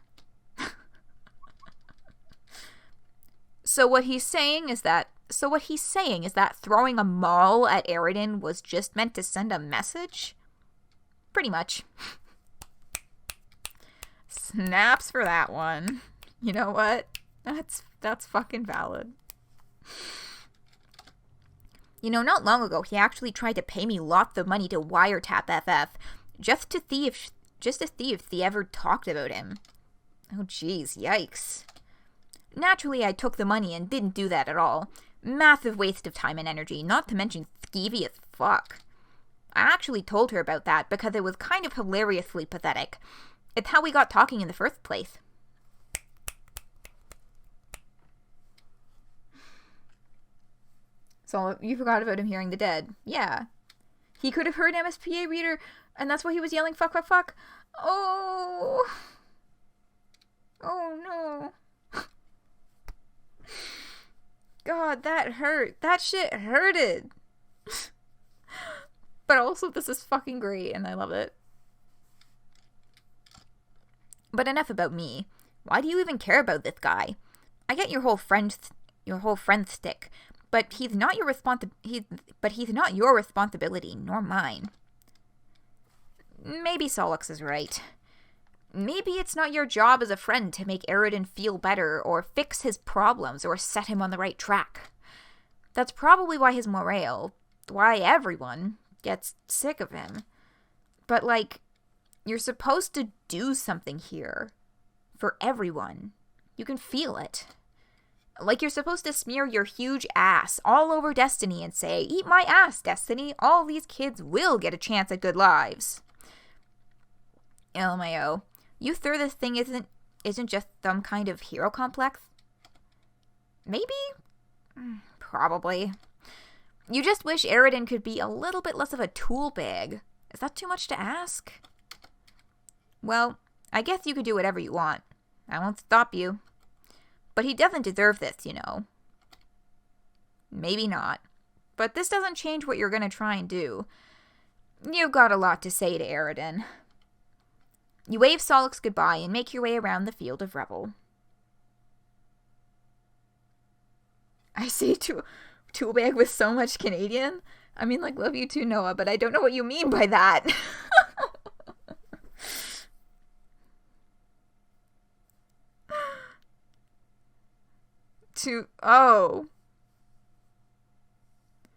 S1: So what he's saying is that throwing a maul at Eridan was just meant to send a message? Pretty much. Snaps for that one. You know what? That's fucking valid. You know, not long ago, he actually tried to pay me lots of money to wiretap FF, just to see if they ever talked about him. Oh jeez, yikes. Naturally, I took the money and didn't do that at all. Massive waste of time and energy, not to mention skeevy as fuck. I actually told her about that because it was kind of hilariously pathetic. It's how we got talking in the first place. So, you forgot about him hearing the dead. Yeah. He could have heard MSPA reader, and that's why he was yelling fuck, fuck, fuck. Oh. Oh, no. God, that hurt. That shit hurted. But also, this is fucking great, and I love it. But enough about me. Why do you even care about this guy? I get your whole friend stick, but he's not your responsibility, nor mine. Maybe Solix is right. Maybe it's not your job as a friend to make Eridan feel better, or fix his problems, or set him on the right track. That's probably why why everyone gets sick of him. But, like, you're supposed to do something here. For everyone. You can feel it. Like you're supposed to smear your huge ass all over Destiny and say, "Eat my ass, Destiny. All these kids will get a chance at good lives." LMAO. You sure this thing isn't just some kind of hero complex? Maybe? Probably. You just wish Eridan could be a little bit less of a tool bag. Is that too much to ask? Well, I guess you could do whatever you want. I won't stop you. But he doesn't deserve this, you know. Maybe not. But this doesn't change what you're gonna try and do. You've got a lot to say to Eridan. You wave Solix goodbye and make your way around the field of revel. I say toolbag with so much Canadian? I mean, like, love you too, Noah, but I don't know what you mean by that. Oh.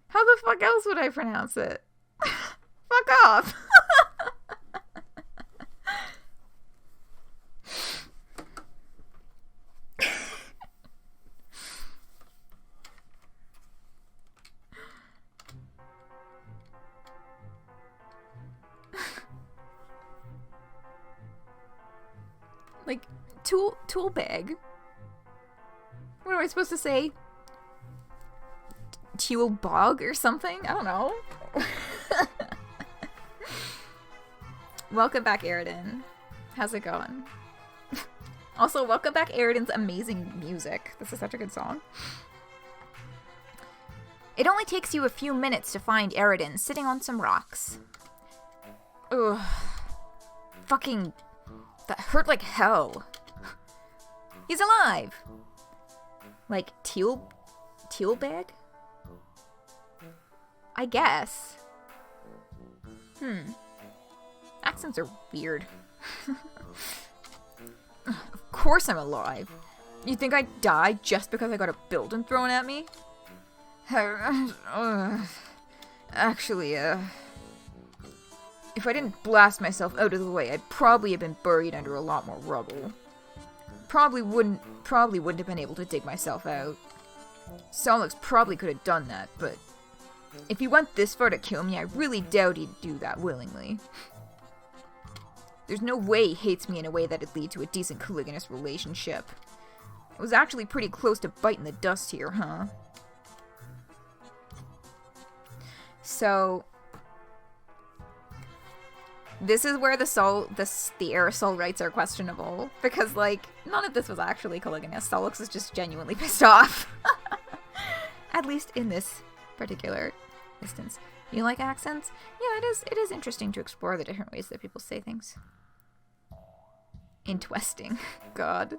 S1: How the fuck else would I pronounce it? Fuck off. Like, tool bag. What am I supposed to say? Tool bog or something? I don't know. Welcome back, Eridan. How's it going? Also, welcome back, Eridan's amazing music. This is such a good song. It only takes you a few minutes to find Eridan sitting on some rocks. Ugh. Fucking... That hurt like hell. He's alive! Like, teal bag? I guess. Accents are weird. Of course I'm alive. You think I'd die just because I got a building thrown at me? Actually, if I didn't blast myself out of the way, I'd probably have been buried under a lot more rubble. Probably wouldn't have been able to dig myself out. Solix probably could have done that, but if he went this far to kill me, I really doubt he'd do that willingly. There's no way he hates me in a way that'd lead to a decent colligonous relationship. I was actually pretty close to biting the dust here, huh? So, this is where the aerosol rights are questionable, because, like, none of this was actually colligonous. Solix is just genuinely pissed off. At least in this particular instance. You like accents? Yeah, it is interesting to explore the different ways that people say things. Interesting. God.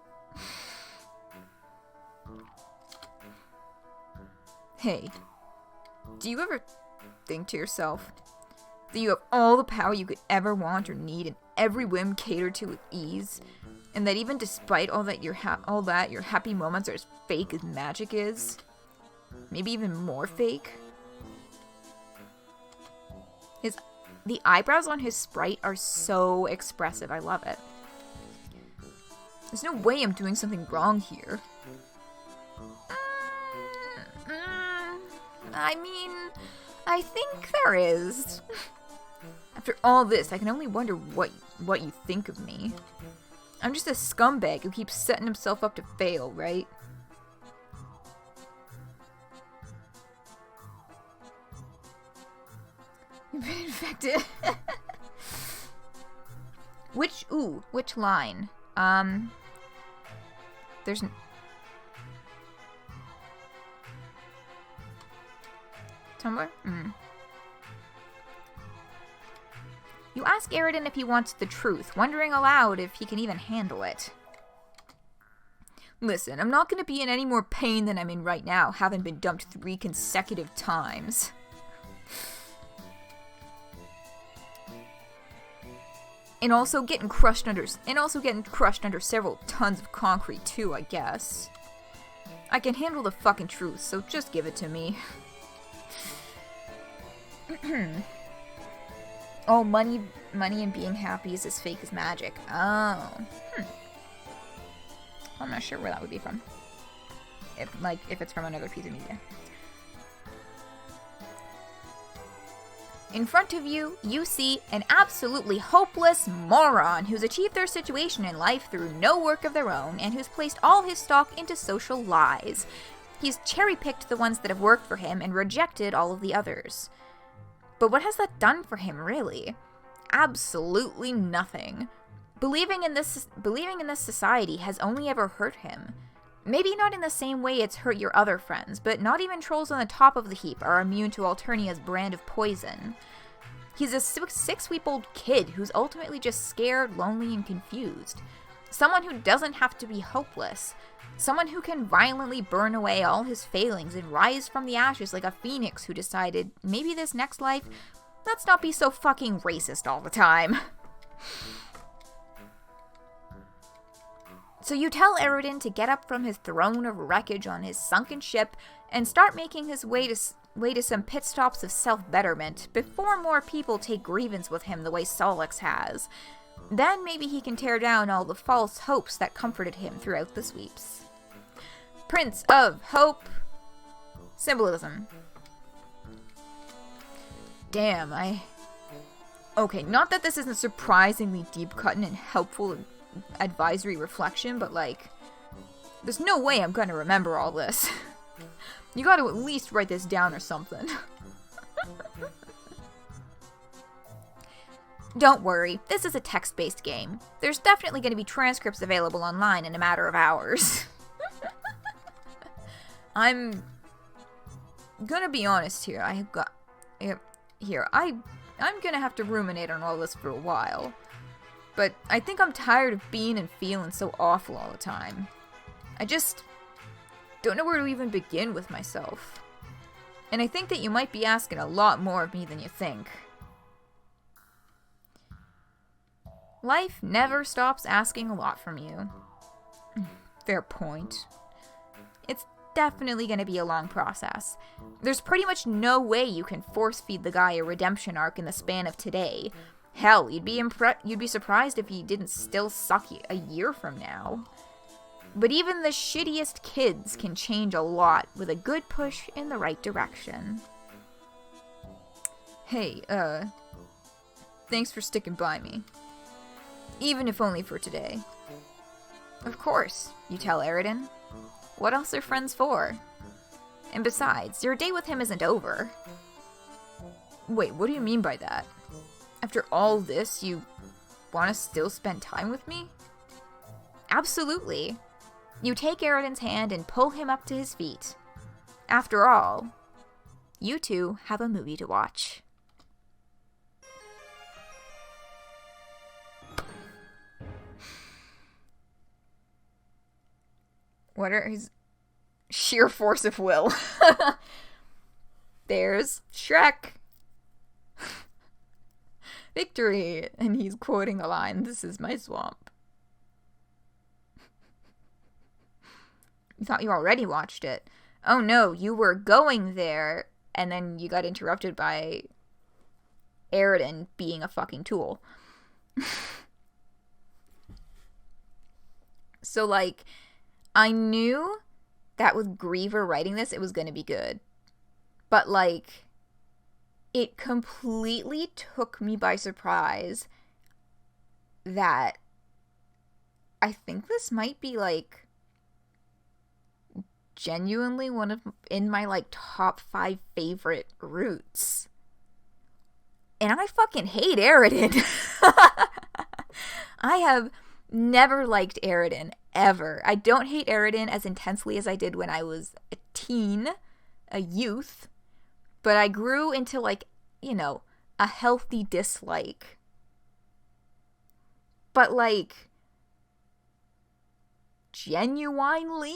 S1: Hey, do you ever think to yourself that you have all the power you could ever want or need and every whim catered to with ease, and that even despite all that your happy moments are as fake as magic is? Maybe even more fake? The eyebrows on his sprite are so expressive. I love it. There's no way I'm doing something wrong here. I mean, I think there is. After all this, I can only wonder what you think of me. I'm just a scumbag who keeps setting himself up to fail, right? You've been infected. Which line? There's... Tumblr? You ask Eridan if he wants the truth, wondering aloud if he can even handle it. Listen, I'm not gonna be in any more pain than I'm in right now, having been dumped 3 consecutive times. And also getting crushed under several tons of concrete too, I guess. I can handle the fucking truth, so just give it to me. Oh, money and being happy is as fake as magic. Oh. I'm not sure where that would be from. If it's from another piece of media. In front of you, you see an absolutely hopeless moron who's achieved their situation in life through no work of their own and who's placed all his stock into social lies. He's cherry-picked the ones that have worked for him and rejected all of the others. But what has that done for him, really? Absolutely nothing. Believing in this society has only ever hurt him. Maybe not in the same way it's hurt your other friends, but not even trolls on the top of the heap are immune to Alternia's brand of poison. He's a 6-week-old kid who's ultimately just scared, lonely, and confused. Someone who doesn't have to be hopeless. Someone who can violently burn away all his failings and rise from the ashes like a phoenix who decided, maybe this next life, let's not be so fucking racist all the time. So you tell Eridan to get up from his throne of wreckage on his sunken ship and start making his way to some pit stops of self-betterment before more people take grievance with him the way Solix has. Then maybe he can tear down all the false hopes that comforted him throughout the sweeps. Prince of Hope. Symbolism. Damn, Okay, not that this isn't surprisingly deep-cutting and helpful advisory reflection, but there's no way I'm gonna remember all this. You gotta at least write this down or something. Don't worry, this is a text-based game. There's definitely gonna be transcripts available online in a matter of hours. I'm gonna be honest here. I I'm gonna have to ruminate on all this for a while. But I think I'm tired of being and feeling so awful all the time. I just don't know where to even begin with myself. And I think that you might be asking a lot more of me than you think. Life never stops asking a lot from you. Fair point. It's definitely going to be a long process. There's pretty much no way you can force-feed the guy a redemption arc in the span of today. Hell, you'd be surprised if he didn't still suck a year from now. But even the shittiest kids can change a lot with a good push in the right direction. Hey, thanks for sticking by me. Even if only for today. Of course, you tell Eridan. What else are friends for? And besides, your date with him isn't over. Wait, what do you mean by that? After all this, you want to still spend time with me? Absolutely. You take Eridan's hand and pull him up to his feet. After all, you two have a movie to watch. What are his sheer force of will? There's Shrek. Victory. And he's quoting the line, "This is my swamp." You thought you already watched it. Oh no, you were going there, and then you got interrupted by Eridan being a fucking tool. So, like, I knew that with Griever writing this, it was going to be good. But, like, it completely took me by surprise that I think this might be, like, genuinely one of in my like top 5 favorite roots. And I fucking hate Eridan. I have never liked Eridan ever. I don't hate Eridan as intensely as I did when I was a teen, a youth, but I grew into like, you know, a healthy dislike. But like genuinely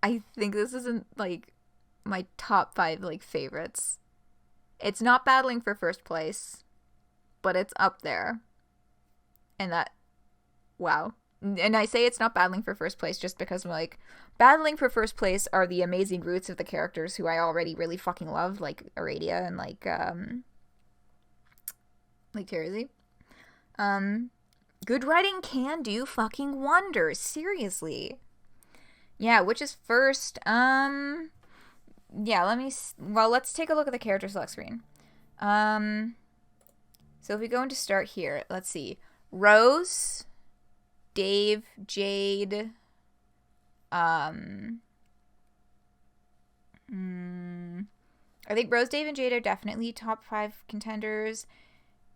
S1: I think this isn't like my top 5 like favorites. It's not battling for first place, but it's up there. And that, wow. And I say it's not battling for first place just because I'm like, battling for first place are the amazing roots of the characters who I already really fucking love, like Aradia and like Terezi. Good writing can do fucking wonders, seriously. Yeah, which is first? Yeah, let's take a look at the character select screen. So if we go into start here, let's see. Rose, Dave, Jade, I think Rose, Dave, and Jade are definitely top 5 contenders.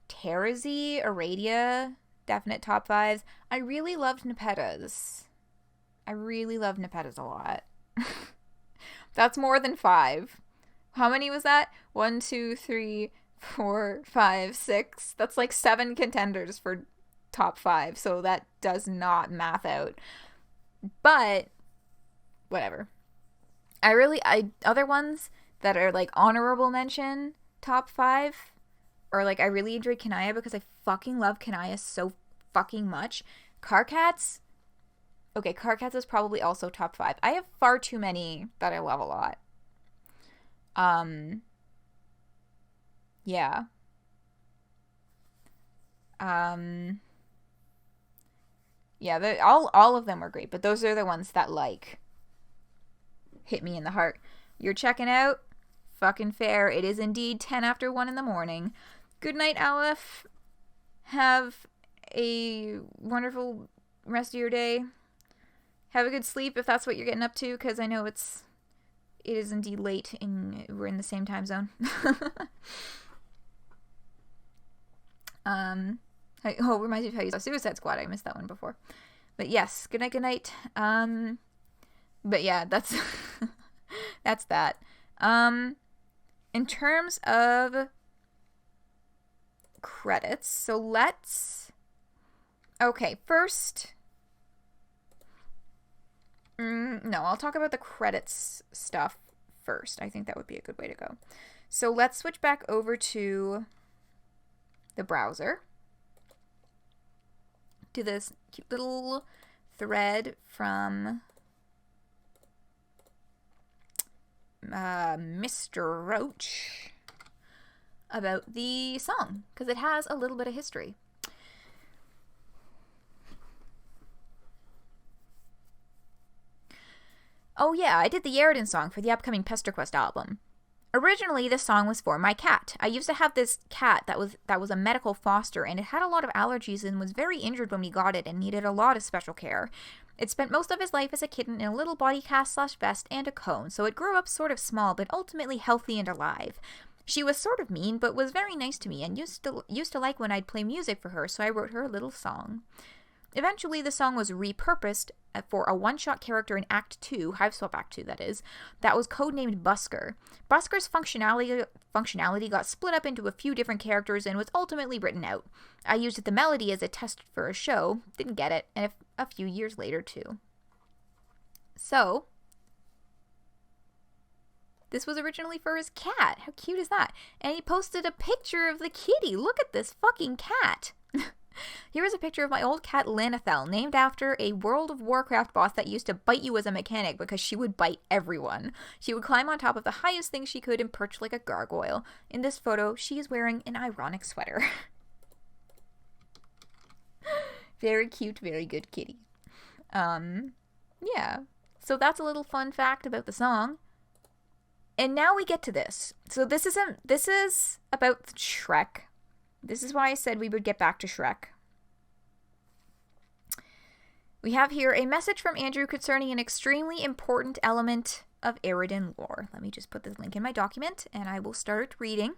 S1: Terezi, Aradia, definite top 5s. I really loved Nepeta's. a lot. That's more than 5. How many was that? 1, 2, 3, 4, 5, 6. That's like 7 contenders for top 5. So that does not math out. But whatever. Other ones that are like honorable mention top 5 or like I really enjoyed Kanaya because I fucking love Kanaya so fucking much. Carcats. Okay, Carcats is probably also top 5. I have far too many that I love a lot. Yeah. Yeah, all of them were great, but those are the ones that like hit me in the heart. You're checking out? Fucking fair. It is indeed 10 after 1 in the morning. Good night, Aleph. Have a wonderful rest of your day. Have a good sleep if that's what you're getting up to, because I know it is indeed late and we're in the same time zone. Reminds me of how you saw Suicide Squad. I missed that one before. But yes, good night. But yeah, that's That's that. In terms of credits, so let's... Okay, first... no, I'll talk about the credits stuff first. I think that would be a good way to go. So let's switch back over to the browser. To this cute little thread from Mr. Roach about the song, because it has a little bit of history. Oh yeah, I did the Eridan song for the upcoming Pesterquest album. Originally, this song was for my cat. I used to have this cat that was a medical foster, and it had a lot of allergies and was very injured when we got it and needed a lot of special care. It spent most of his life as a kitten in a little body cast/vest and a cone, so it grew up sort of small but ultimately healthy and alive. She was sort of mean, but was very nice to me and used to like when I'd play music for her, so I wrote her a little song. Eventually, the song was repurposed for a one-shot character in Act 2, Hiveswap Act 2 that is, that was codenamed Busker. Busker's functionality got split up into a few different characters and was ultimately written out. I used the melody as a test for a show, didn't get it, and a few years later too. So, this was originally for his cat. How cute is that? And he posted a picture of the kitty. Look at this fucking cat. Here is a picture of my old cat Lanathel, named after a World of Warcraft boss that used to bite you as a mechanic because she would bite everyone. She would climb on top of the highest thing she could and perch like a gargoyle. In this photo, she is wearing an ironic sweater. Very cute, very good kitty. Yeah. So that's a little fun fact about the song. And now we get to this. So this is about Shrek. This is why I said we would get back to Shrek. We have here a message from Andrew concerning an extremely important element of Eridan lore. Let me just put this link in my document and I will start reading.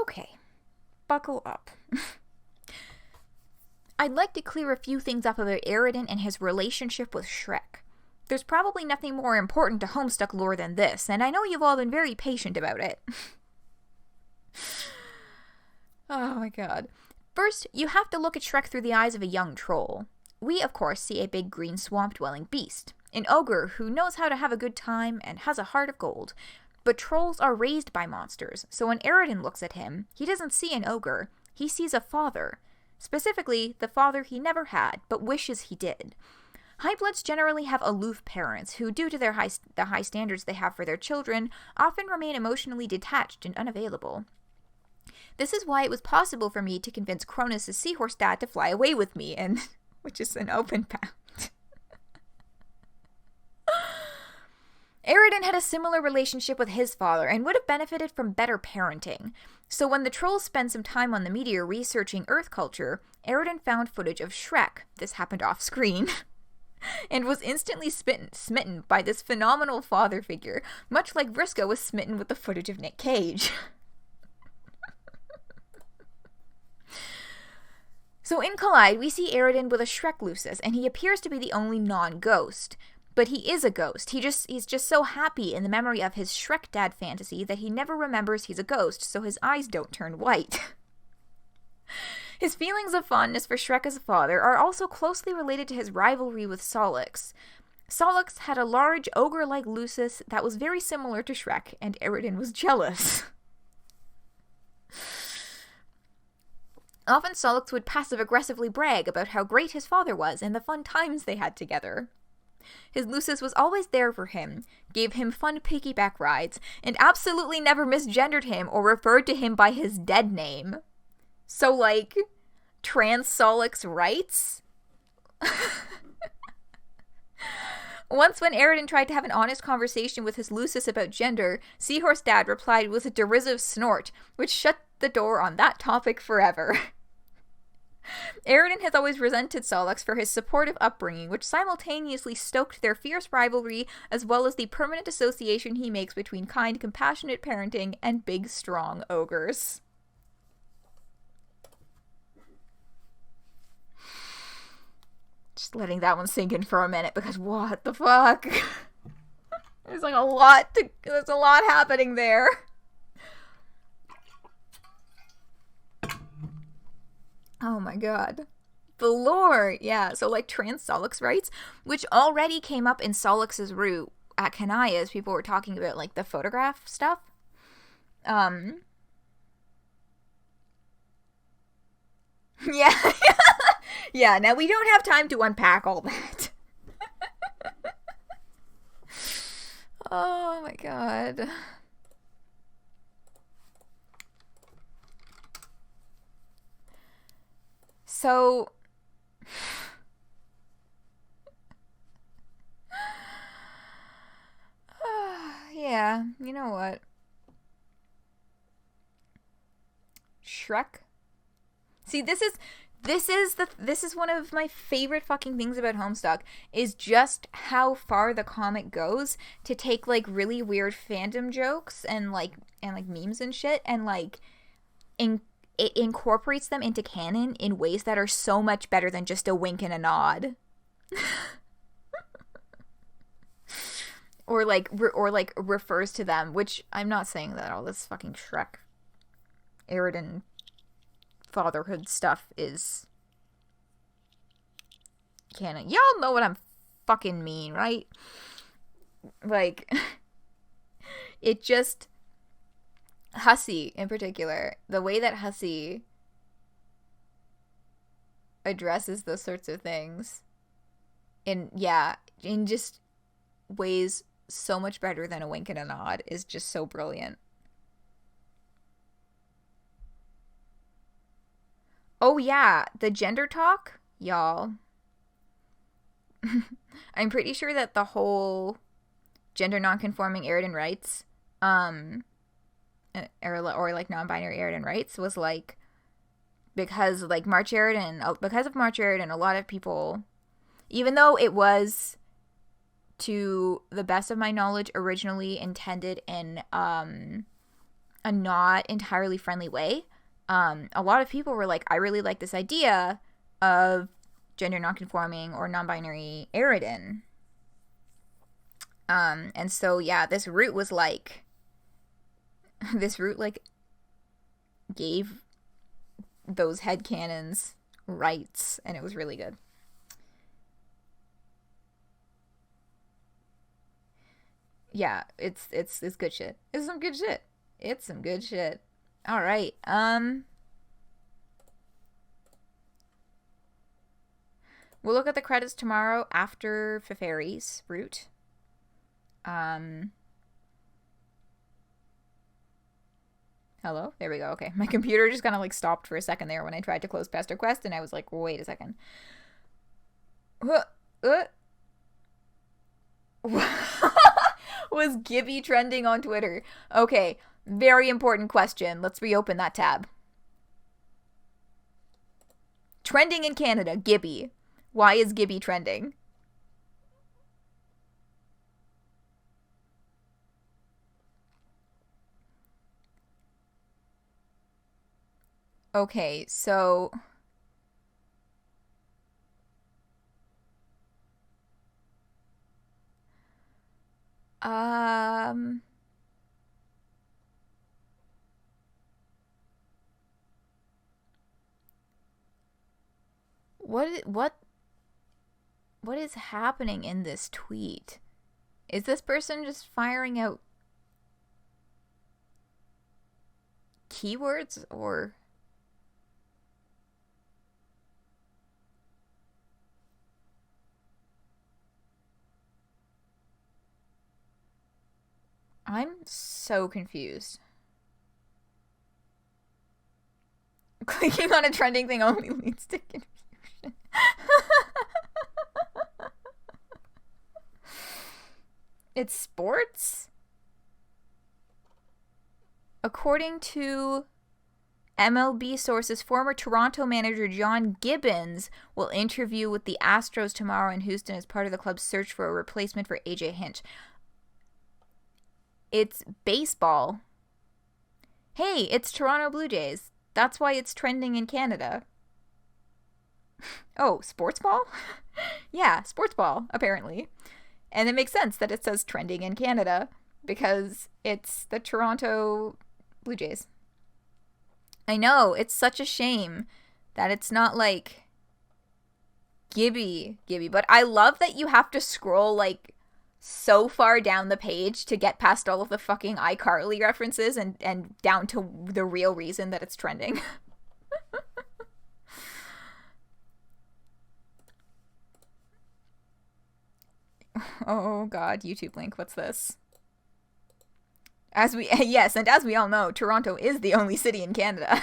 S1: Okay, buckle up. I'd like to clear a few things up about Eridan and his relationship with Shrek. There's probably nothing more important to Homestuck lore than this, and I know you've all been very patient about it. Oh my god. First, you have to look at Shrek through the eyes of a young troll. We, of course, see a big green swamp-dwelling beast, an ogre who knows how to have a good time and has a heart of gold. But trolls are raised by monsters, so when Eridan looks at him, he doesn't see an ogre, he sees a father. Specifically, the father he never had, but wishes he did. Highbloods generally have aloof parents who, due to the high standards they have for their children, often remain emotionally detached and unavailable. This is why it was possible for me to convince Cronus' seahorse dad to fly away with me, and which is an open pact. Eridan had a similar relationship with his father and would have benefited from better parenting. So when the trolls spent some time on the meteor researching Earth culture, Eridan found footage of Shrek, this happened off screen, and was instantly smitten by this phenomenal father figure, much like Vriska was smitten with the footage of Nick Cage. So in Collide, we see Eridan with a Shrek Lucis, and he appears to be the only non-ghost. But he is a ghost. He's just so happy in the memory of his Shrek dad fantasy that he never remembers he's a ghost, so his eyes don't turn white. His feelings of fondness for Shrek as a father are also closely related to his rivalry with Solix. Solix had a large ogre-like Lucis that was very similar to Shrek, and Eridan was jealous. Often Solix would passive-aggressively brag about how great his father was and the fun times they had together. His Lucis was always there for him, gave him fun piggyback rides, and absolutely never misgendered him or referred to him by his dead name. So, like, trans Solix rights? Once when Eridan tried to have an honest conversation with his Lucis about gender, Seahorse Dad replied with a derisive snort, which shut the door on that topic forever. Eridan has always resented Solix for his supportive upbringing, which simultaneously stoked their fierce rivalry, as well as the permanent association he makes between kind, compassionate parenting and big, strong ogres. Just letting that one sink in for a minute, because what the fuck? There's like a lot there's a lot happening there. Oh my god. The lore, yeah. So like trans Solix rights, which already came up in Solix's route at Kanaya's. People were talking about like the photograph stuff. Yeah. Yeah, now we don't have time to unpack all that. Oh my god. So yeah, you know what? Shrek. See, this is one of my favorite fucking things about Homestuck, is just how far the comic goes to take like really weird fandom jokes and like memes and shit, and like it incorporates them into canon in ways that are so much better than just a wink and a nod. or refers to them, which I'm not saying that all this fucking Shrek Eridan fatherhood stuff is canon. Y'all know what I'm fucking mean, right? Like, it just, Hussey in particular, the way that Hussey addresses those sorts of things in just ways so much better than a wink and a nod is just so brilliant. Oh yeah, the gender talk, y'all. I'm pretty sure that the whole gender non-conforming Eridan rights, or like non-binary Eridan rights was like, because of March Eridan, a lot of people, even though it was, to the best of my knowledge, originally intended in a not entirely friendly way, a lot of people were like, I really like this idea of gender nonconforming or non-binary Eridan. And so, yeah, this route gave those headcanons rights, and it was really good. Yeah, it's good shit. It's some good shit. It's some good shit. All right. We'll look at the credits tomorrow after Feferi's route. Hello? There we go. Okay. My computer just kind of stopped for a second there when I tried to close Pesterquest, and I was like, wait a second. Was Gibby trending on Twitter? Okay. Very important question. Let's reopen that tab. Trending in Canada, Gibby. Why is Gibby trending? Okay, so what is happening in this tweet? Is this person just firing out keywords, or I'm so confused. Clicking on a trending thing only leads to confusion. It's sports? According to MLB sources, former Toronto manager John Gibbons will interview with the Astros tomorrow in Houston as part of the club's search for a replacement for AJ Hinch. It's baseball. Hey, it's Toronto Blue Jays. That's why it's trending in Canada. Oh, sports ball? Yeah, sports ball, apparently. And it makes sense that it says trending in Canada because it's the Toronto Blue Jays. I know, it's such a shame that it's not like Gibby, but I love that you have to scroll like so far down the page to get past all of the fucking iCarly references and down to the real reason that it's trending. Oh god, YouTube link, what's this? Yes, and as we all know, Toronto is the only city in Canada.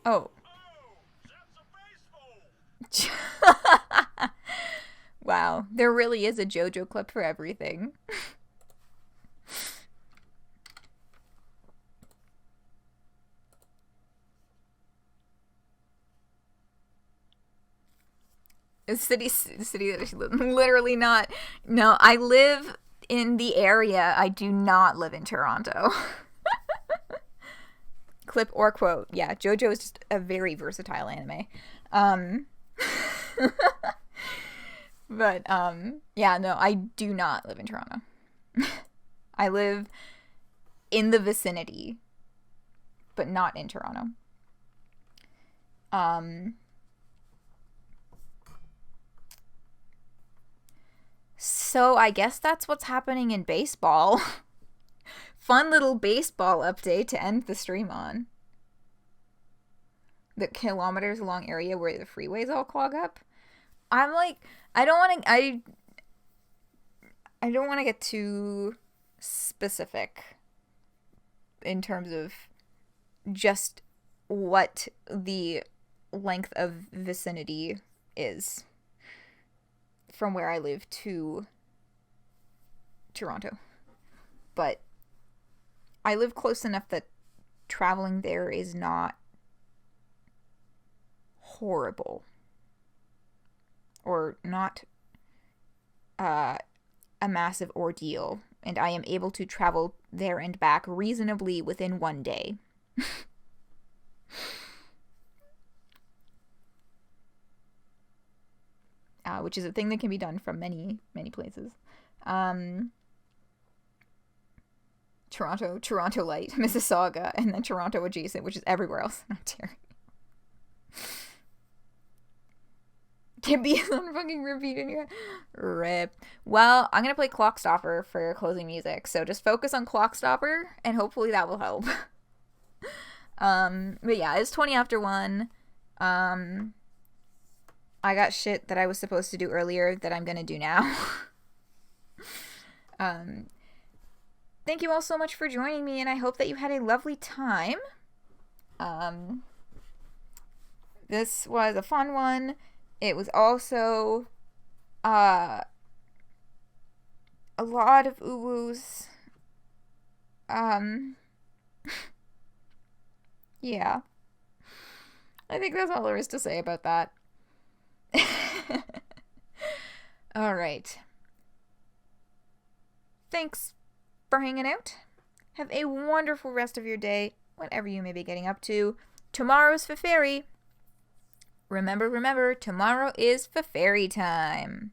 S1: Oh. Wow, there really is a JoJo clip for everything. The city that she lives in. Literally not. No, I live in the area. I do not live in Toronto. Clip or quote. Yeah, JoJo is just a very versatile anime. But, yeah, no, I do not live in Toronto. I live in the vicinity, but not in Toronto. So I guess that's what's happening in baseball. Fun little baseball update to end the stream on. The kilometers long area where the freeways all clog up. I'm like, I don't want to get too specific in terms of just what the length of vicinity is from where I live to Toronto. But I live close enough that traveling there is not horrible. Or not a massive ordeal. And I am able to travel there and back reasonably within one day. Which is a thing that can be done from many, many places. Toronto Light, Mississauga, and then Toronto adjacent, which is everywhere else in Ontario. Can be on fucking repeat in here. Rip. Well, I'm gonna play Clockstopper for your closing music, so just focus on Clockstopper, and hopefully that will help. But yeah, it's 20 after 1. I got shit that I was supposed to do earlier that I'm gonna do now. Thank you all so much for joining me, and I hope that you had a lovely time. This was a fun one. It was also a lot of UwUs. Yeah. I think that's all there is to say about that. Alright. Thanks for hanging out. Have a wonderful rest of your day, whatever you may be getting up to. Tomorrow's Feferi. Remember, tomorrow is Feferi time.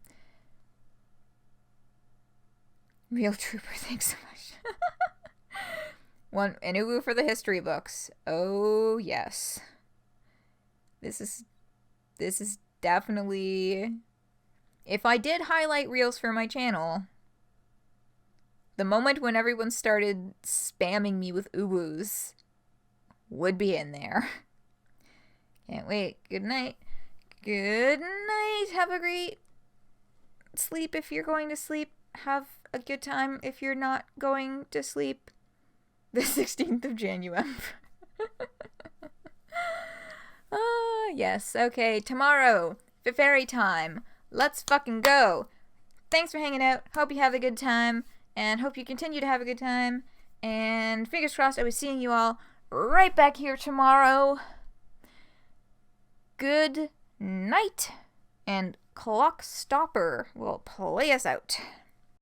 S1: Real Trooper, thanks so much. An UwU for the history books. Oh, yes. This is definitely... If I did highlight reels for my channel, the moment when everyone started spamming me with UwUs would be in there. Can't wait. Good night. Good night. Have a great sleep if you're going to sleep. Have a good time if you're not going to sleep. The 16th of January. Yes. Okay. Tomorrow. Feferi time. Let's fucking go. Thanks for hanging out. Hope you have a good time. And hope you continue to have a good time. And fingers crossed I was seeing you all right back here tomorrow. Good night. And Clockstopper will play us out.